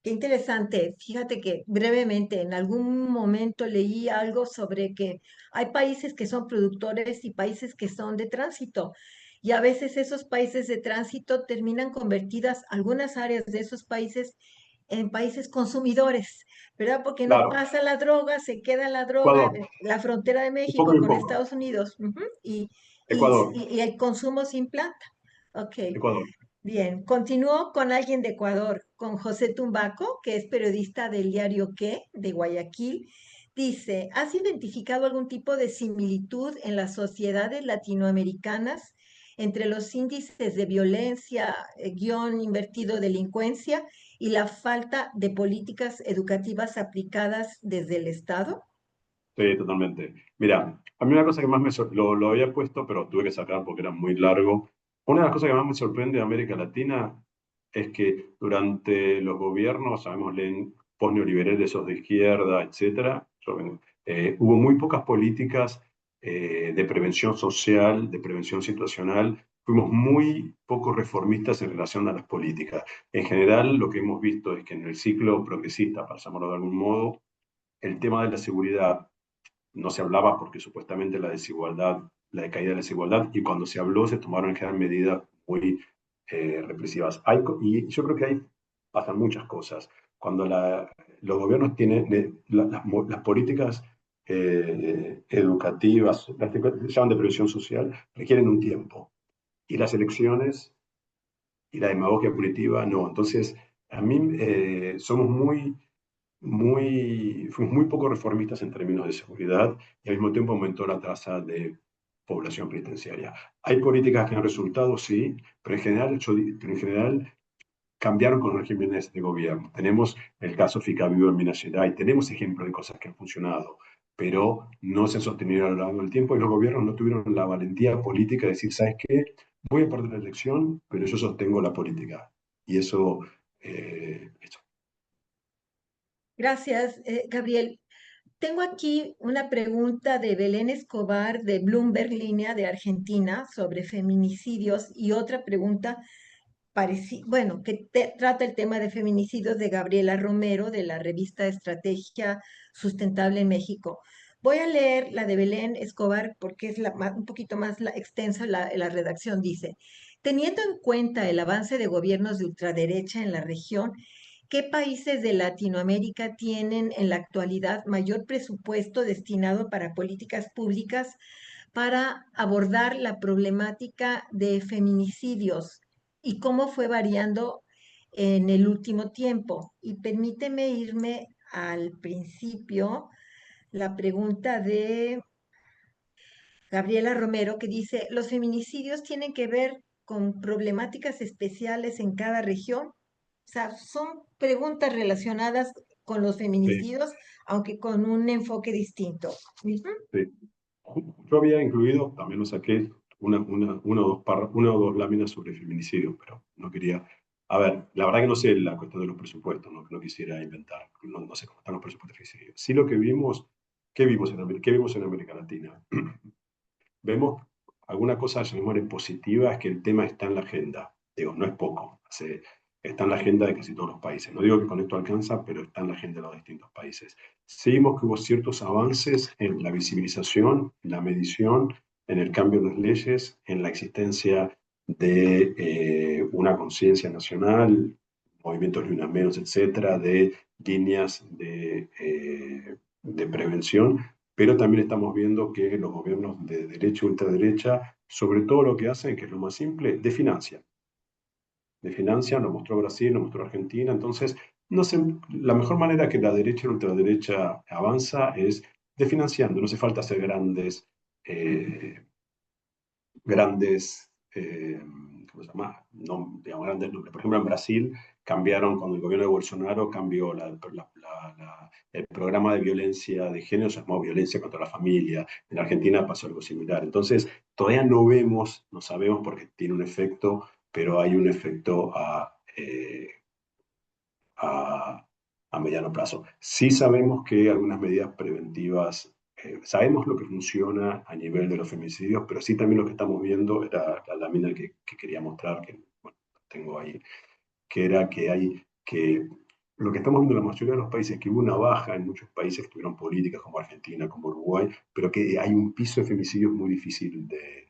Qué interesante. Fíjate que brevemente en algún momento leí algo sobre que hay países que son productores y países que son de tránsito. Y a veces esos países de tránsito terminan convertidas algunas áreas de esos países en países consumidores, ¿verdad? Porque no Claro, pasa la droga, se queda la droga Ecuador, en la frontera de un poco México y un con poco. Estados Unidos, ujú, Ecuador, y el consumo se implanta. Ok. Ecuador. Bien, continúo con alguien de Ecuador, con José Tumbaco, que es periodista del diario ¿Qué? De Guayaquil. Dice, ¿has identificado algún tipo de similitud en las sociedades latinoamericanas entre los índices de violencia, guión invertido delincuencia y la falta de políticas educativas aplicadas desde el Estado? Sí, totalmente. Mira, a mí una cosa que más lo había puesto, pero tuve que sacar porque era muy largo. Una de las cosas que más me sorprende de América Latina es que durante los gobiernos, sabemos, post-neoliberales, esos de izquierda, etcétera, hubo muy pocas políticas de prevención social, de prevención situacional. Fuimos muy poco reformistas en relación a las políticas. En general, lo que hemos visto es que en el ciclo progresista, para llamarlo de algún modo, el tema de la seguridad no se hablaba porque supuestamente la desigualdad la decaída de la desigualdad, y cuando se habló se tomaron en general medidas muy represivas. Y yo creo que ahí pasan muchas cosas. Cuando los gobiernos tienen las políticas educativas, las que se llaman de previsión social, requieren un tiempo. Y las elecciones y la demagogia punitiva no. Entonces, a mí fuimos muy poco reformistas en términos de seguridad y al mismo tiempo aumentó la tasa de población penitenciaria. Hay políticas que han resultado, sí, pero en general cambiaron con los regímenes de gobierno. Tenemos el caso Ficavivo en Minas Gerais, tenemos ejemplos de cosas que han funcionado, pero no se sostenieron a lo largo del tiempo y los gobiernos no tuvieron la valentía política de decir, ¿sabes qué? Voy a perder la elección, pero yo sostengo la política. Y eso. Gracias, Gabriel. Tengo aquí una pregunta de Belén Escobar de Bloomberg Línea de Argentina sobre feminicidios y otra pregunta bueno, trata el tema de feminicidios de Gabriela Romero de la revista Estrategia Sustentable en México. Voy a leer la de Belén Escobar porque es un poquito más extensa la redacción. Dice, teniendo en cuenta el avance de gobiernos de ultraderecha en la región, ¿qué países de Latinoamérica tienen en la actualidad mayor presupuesto destinado para políticas públicas para abordar la problemática de feminicidios y cómo fue variando en el último tiempo? Y permíteme irme al principio, la pregunta de Gabriela Romero, que dice, ¿los feminicidios tienen que ver con problemáticas especiales en cada región? O sea, son preguntas relacionadas con los Sí, feminicidios, aunque con un enfoque distinto. Ujú. sí. Yo había incluido, también lo saqué, una o dos láminas sobre feminicidio, pero no quería. A ver, la verdad que no sé la cuestión de los presupuestos, no quisiera inventar, no sé cómo están los presupuestos de feminicidio. Sí lo que vimos, ¿qué vimos en América Latina? Vemos alguna cosa, llamémosle positiva, es que el tema está en la agenda. Digo, no es poco, está en la agenda de casi todos los países. No digo que con esto alcanza, pero está en la agenda de los distintos países. Seguimos que hubo ciertos avances en la visibilización, en la medición, en el cambio de las leyes, en la existencia de una conciencia nacional, movimientos ni una menos, etcétera, de líneas de prevención, pero también estamos viendo que los gobiernos de derecha y ultraderecha, sobre todo lo que hacen, que es lo más simple, de financia, lo mostró Brasil, lo mostró Argentina. Entonces, no sé, la mejor manera que la derecha y la ultraderecha avanza es desfinanciando. No hace falta hacer eh, grandes, ¿cómo se llama? No, digamos, grandes nombres. Por ejemplo, en Brasil cambiaron, cuando el gobierno de Bolsonaro cambió el programa de violencia de género, se llamó violencia contra la familia. En Argentina pasó algo similar. Entonces, todavía no vemos, no sabemos porque tiene un efecto, pero hay un efecto a, a mediano plazo. Sí sabemos que algunas medidas preventivas, sabemos lo que funciona a nivel de los femicidios, pero sí también lo que estamos viendo era la lámina que quería mostrar, que bueno, tengo ahí, que era que lo que estamos viendo en la mayoría de los países, que hubo una baja en muchos países que tuvieron políticas como Argentina, como Uruguay, pero que hay un piso de femicidios muy difícil de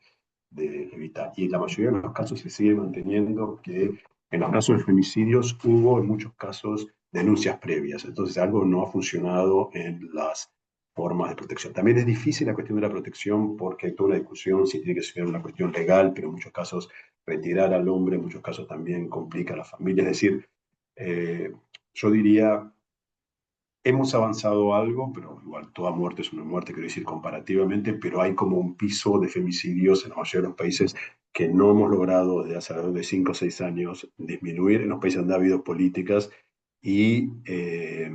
evitar. Y en la mayoría de los casos se sigue manteniendo que en los casos de femicidios hubo en muchos casos denuncias previas. Entonces algo no ha funcionado en las formas de protección. También es difícil la cuestión de la protección porque hay toda una discusión si tiene que ser una cuestión legal, pero en muchos casos retirar al hombre, en muchos casos también complica a la familia. Es decir, eh, yo diría hemos avanzado algo, pero igual toda muerte es una muerte, quiero decir, comparativamente, pero hay como un piso de femicidios en la mayoría de los países que no hemos logrado desde hace alrededor de 5 o 6 años disminuir en los países donde ha habido políticas y, eh,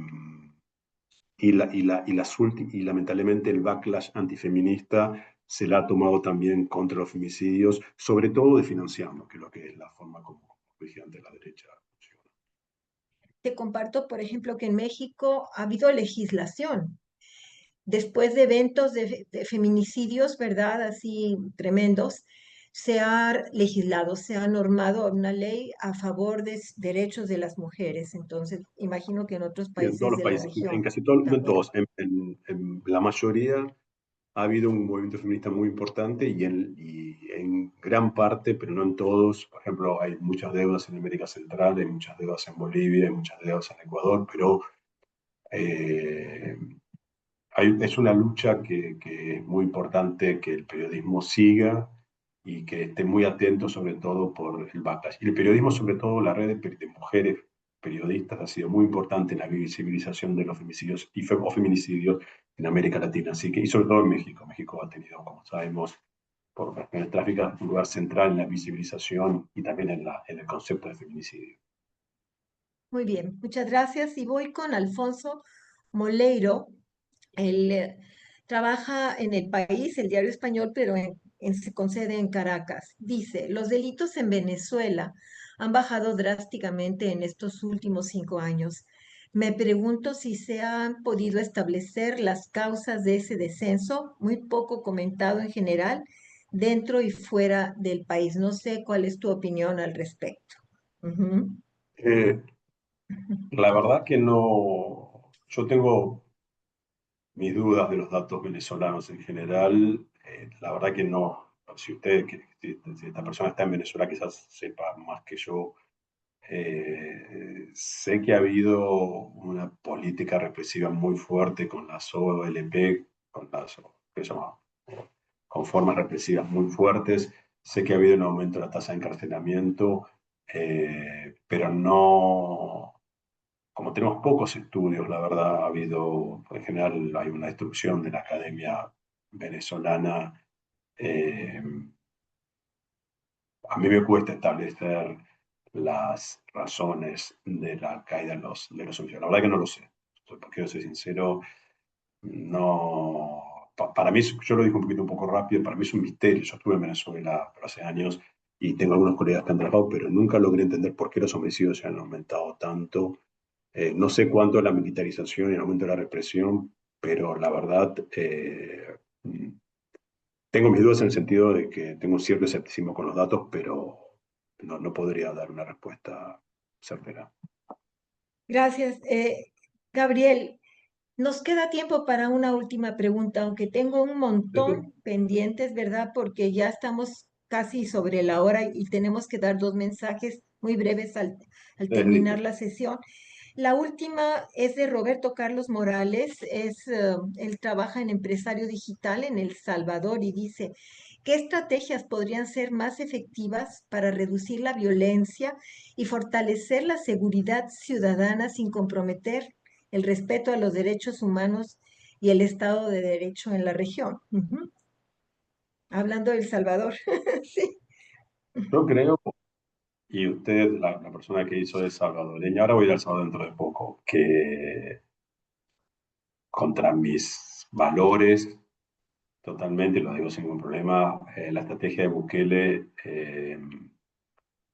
y lamentablemente el backlash antifeminista se la ha tomado también contra los femicidios, sobre todo de financiarlo, que es lo que es la forma como dije antes, la derecha funciona. Te comparto, por ejemplo, que en México ha habido legislación después de eventos de feminicidios, ¿verdad? Así tremendos, se ha legislado, se ha normado una ley a favor de derechos de las mujeres. Entonces, imagino que en otros Y en todos países los de la países, en región casi todos, no en también. todos, en la mayoría. ha habido un movimiento feminista muy importante y en gran parte, pero no en todos. Por ejemplo, hay muchas deudas en América Central, hay muchas deudas en Bolivia, hay muchas deudas en Ecuador, pero eh, es una lucha que es muy importante que el periodismo siga y que esté muy atento sobre todo por el backlash. Y el periodismo, sobre todo la red de mujeres periodistas, ha sido muy importante en la visibilización de los femicidios o feminicidios en América Latina, así que, y sobre todo en México. México ha tenido, como sabemos, por el tráfico, un lugar central en la visibilización y también en el concepto de feminicidio. Muy bien, muchas gracias. Y voy con Alfonso Moleiro. Él trabaja en El País, el diario español, pero con sede en Caracas. Dice, los delitos en Venezuela han bajado drásticamente en estos últimos 5 años. Me pregunto si se han podido establecer las causas de ese descenso, muy poco comentado en general, dentro y fuera del país. No sé cuál es tu opinión al respecto. Ujú. Eh, la verdad que no, yo tengo mis dudas de los datos venezolanos en general. La verdad que no. Si usted, si esta persona está en Venezuela, quizás sepa más que yo. Sé que ha habido una política represiva muy fuerte con las OLP, con las, ¿qué se llama? Con formas represivas muy fuertes. Sé que ha habido un aumento de la tasa de encarcelamiento, pero no, como tenemos pocos estudios, la verdad, ha habido, en general, hay una destrucción de la academia venezolana. Eh, a mí me cuesta establecer las razones de la caída de los homicidios. La verdad que no lo sé. Quiero ser sincero, no. Para mí, yo lo dije un poco rápido, para mí es un misterio. Yo estuve en Venezuela por hace años y tengo algunos colegas que han trabajado, pero nunca logré entender por qué los homicidios se han aumentado tanto. No sé cuánto es la militarización y el aumento de la represión, pero la verdad, tengo mis dudas en el sentido de que tengo un cierto escepticismo con los datos, pero no podría dar una respuesta certera. Gracias. Gabriel, nos queda tiempo para una última pregunta, aunque tengo un montón pendientes, ¿verdad? Porque ya estamos casi sobre la hora y tenemos que dar dos mensajes muy breves al terminar Listo. la sesión. La última es de Roberto Carlos Morales. Él trabaja en Empresario Digital en El Salvador y dice, ¿qué estrategias podrían ser más efectivas para reducir la violencia y fortalecer la seguridad ciudadana sin comprometer el respeto a los derechos humanos y el Estado de Derecho en la región? Ujú. Hablando de El Salvador. Sí. Yo creo, y usted, la persona que hizo es salvadoreña, ahora voy a ir al Salvador dentro de poco, que contra mis valores, totalmente, lo digo sin ningún problema, la estrategia de Bukele,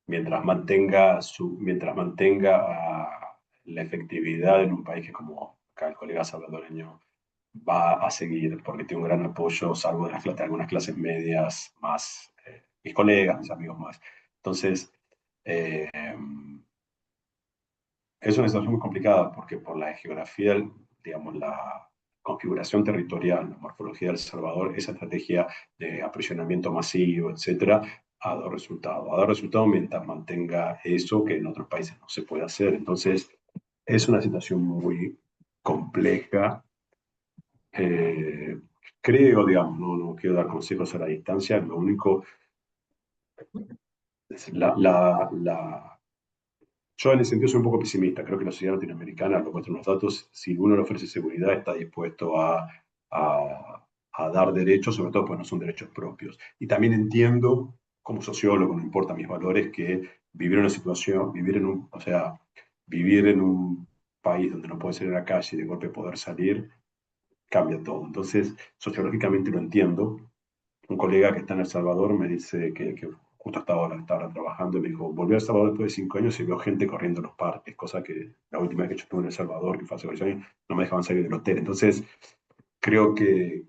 mientras mantenga la efectividad en un país que, como acá el colega salvadoreño, va a seguir, porque tiene un gran apoyo, salvo de algunas clases medias más, mis colegas, mis amigos más. Entonces, eh, es una situación muy complicada porque por la geografía, digamos, la configuración territorial, la morfología de El Salvador, esa estrategia de aprisionamiento masivo, etcétera, ha dado resultado. Ha dado resultado mientras mantenga eso que en otros países no se puede hacer. Entonces, es una situación muy compleja. Eh, creo, digamos, no quiero dar consejos a la distancia, lo único, es yo en ese sentido soy un poco pesimista. Creo que la sociedad latinoamericana, lo muestran los datos, si uno le ofrece seguridad, está dispuesto a dar derechos, sobre todo porque no son derechos propios. Y también entiendo, como sociólogo, no importa mis valores, que vivir en una situación, o sea, vivir en un país donde no puedes salir a la calle y de golpe poder salir, cambia todo. Entonces, sociológicamente lo entiendo. Un colega que está en El Salvador me dice que justo estaba trabajando y me dijo, volví a El Salvador después de 5 años y veo gente corriendo en los parques, cosa que la última vez que yo estuve en El Salvador, que fue hace varios años, no me dejaban salir del hotel. Entonces, creo que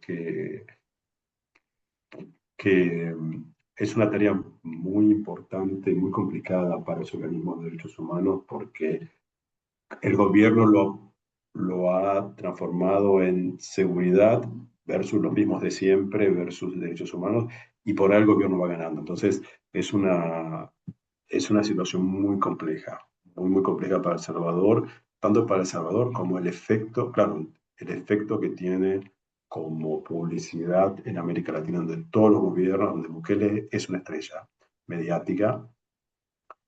es una tarea muy importante, muy complicada para los organismos de derechos humanos porque el gobierno lo ha transformado en seguridad versus los mismos de siempre, versus derechos humanos, y por algo el gobierno va ganando. Entonces, es una, es una situación muy compleja para El Salvador, tanto para El Salvador como el efecto, claro, el efecto que tiene como publicidad en América Latina, donde todos los gobiernos, donde Bukele es una estrella mediática,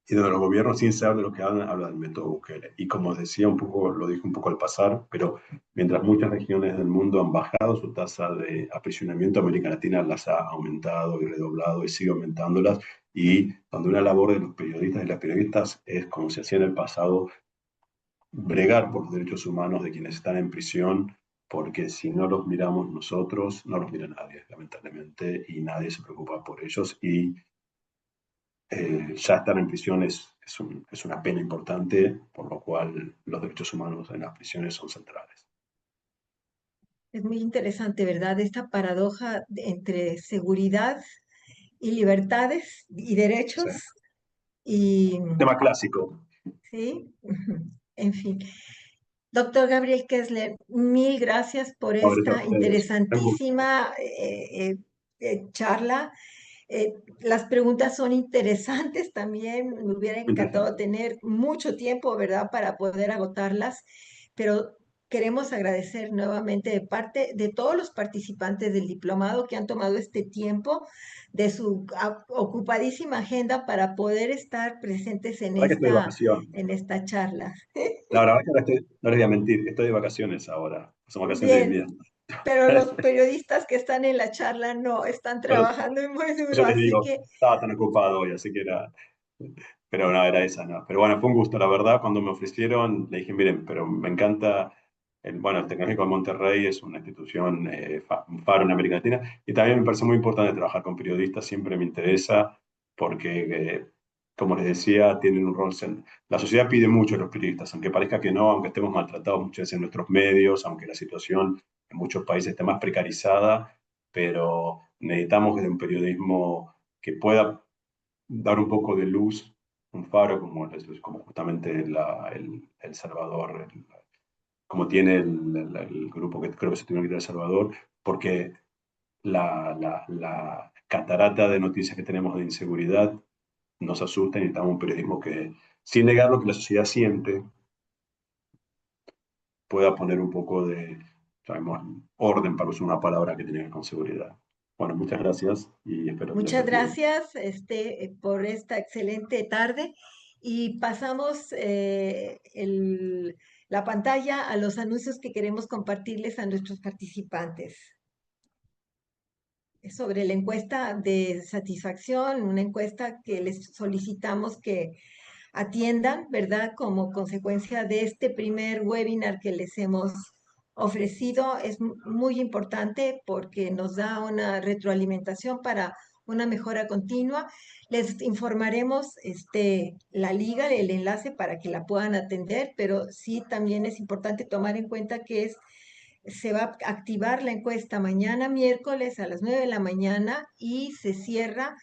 y donde los gobiernos, sin saber de lo que hablan del método Bukele. Y como decía un poco, lo dije un poco al pasar, pero mientras muchas regiones del mundo han bajado su tasa de aprisionamiento, América Latina las ha aumentado y redoblado y sigue aumentándolas. Y donde una labor de los periodistas y las periodistas es, como se hacía en el pasado, bregar por los derechos humanos de quienes están en prisión, porque si no los miramos nosotros, no los mira nadie, lamentablemente, y nadie se preocupa por ellos. Y ya estar en prisión es una pena importante, por lo cual los derechos humanos en las prisiones son centrales. Es muy interesante, ¿verdad? Esta paradoja entre seguridad y libertades y Sí. derechos y, Tema clásico. sí, en fin. Doctor Gabriel Kessler, mil gracias por No, gracias a esta ustedes. Un gusto. interesantísima charla. Las preguntas son interesantes también. Me hubiera Muy encantado interesante. tener mucho tiempo, ¿verdad?, para poder agotarlas, pero queremos agradecer nuevamente de parte de todos los participantes del diplomado que han tomado este tiempo de su ocupadísima agenda para poder estar presentes La verdad que estoy de vacaciones. en esta charla. La verdad que ahora no les voy a mentir, estoy de vacaciones ahora. Son vacaciones de Bien, invierno. pero los periodistas que están en la charla no, están Por trabajando muy duro, eso les así digo, que estaba tan ocupado hoy, así que era. Pero no, era esa, no. Pero bueno, fue un gusto, la verdad. Cuando me ofrecieron, le dije, miren, pero me encanta. Bueno, el Tecnológico de Monterrey es una institución, un faro en América Latina, y también me parece muy importante trabajar con periodistas, siempre me interesa, porque, como les decía, tienen un rol. La sociedad pide mucho a los periodistas, aunque parezca que no, aunque estemos maltratados muchas veces en nuestros medios, aunque la situación en muchos países esté más precarizada, pero necesitamos de un periodismo que pueda dar un poco de luz, un faro como justamente el Salvador, como tiene el grupo que creo que se tiene que ir a El Salvador, porque la catarata de noticias que tenemos de inseguridad nos asusta y necesitamos un periodismo que, sin negar lo que la sociedad siente, pueda poner un poco de, sabemos, orden, para usar una palabra que tiene que ver con seguridad. Bueno, muchas gracias y espero que les muchas haya sido. gracias por esta excelente tarde y pasamos la pantalla a los anuncios que queremos compartirles a nuestros participantes. Sobre la encuesta de satisfacción, una encuesta que les solicitamos que atiendan, ¿verdad? Como consecuencia de este primer webinar que les hemos ofrecido. Es muy importante porque nos da una retroalimentación para una mejora continua. Les informaremos la liga, el enlace para que la puedan atender, pero sí también es importante tomar en cuenta que se va a activar la encuesta mañana miércoles a las 9 de la mañana y se cierra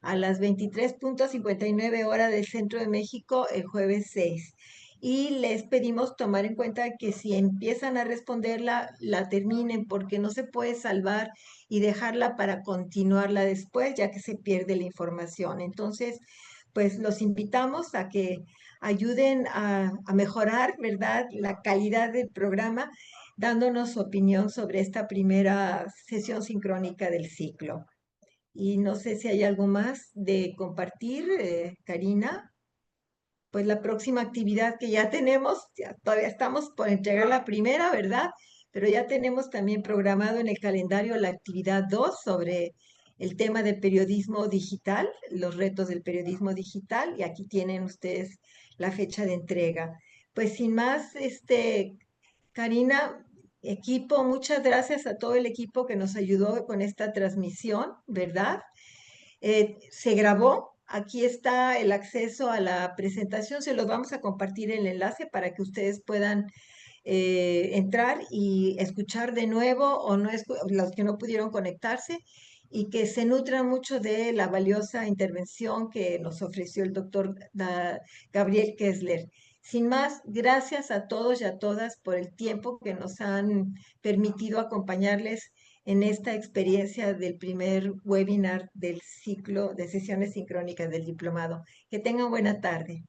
a las 23:59 horas del centro de México el jueves 6. Y les pedimos tomar en cuenta que si empiezan a responderla, la terminen porque no se puede salvar y dejarla para continuarla después, ya que se pierde la información. Entonces, pues los invitamos a que ayuden a mejorar, ¿verdad?, la calidad del programa dándonos su opinión sobre esta primera sesión sincrónica del ciclo. Y no sé si hay algo más de compartir, Karina. Pues la próxima actividad que ya tenemos, ya todavía estamos por entregar la primera, ¿verdad? Pero ya tenemos también programado en el calendario la actividad 2 sobre el tema del periodismo digital, los retos del periodismo digital, y aquí tienen ustedes la fecha de entrega. Pues sin más, Karina, equipo, muchas gracias a todo el equipo que nos ayudó con esta transmisión, ¿verdad? Se grabó, aquí está el acceso a la presentación, se los vamos a compartir el enlace para que ustedes puedan entrar y escuchar de nuevo o no los que no pudieron conectarse y que se nutran mucho de la valiosa intervención que nos ofreció el doctor Gabriel Kessler. Sin más, gracias a todos y a todas por el tiempo que nos han permitido acompañarles en esta experiencia del primer webinar del ciclo de sesiones sincrónicas del diplomado. Que tengan buena tarde.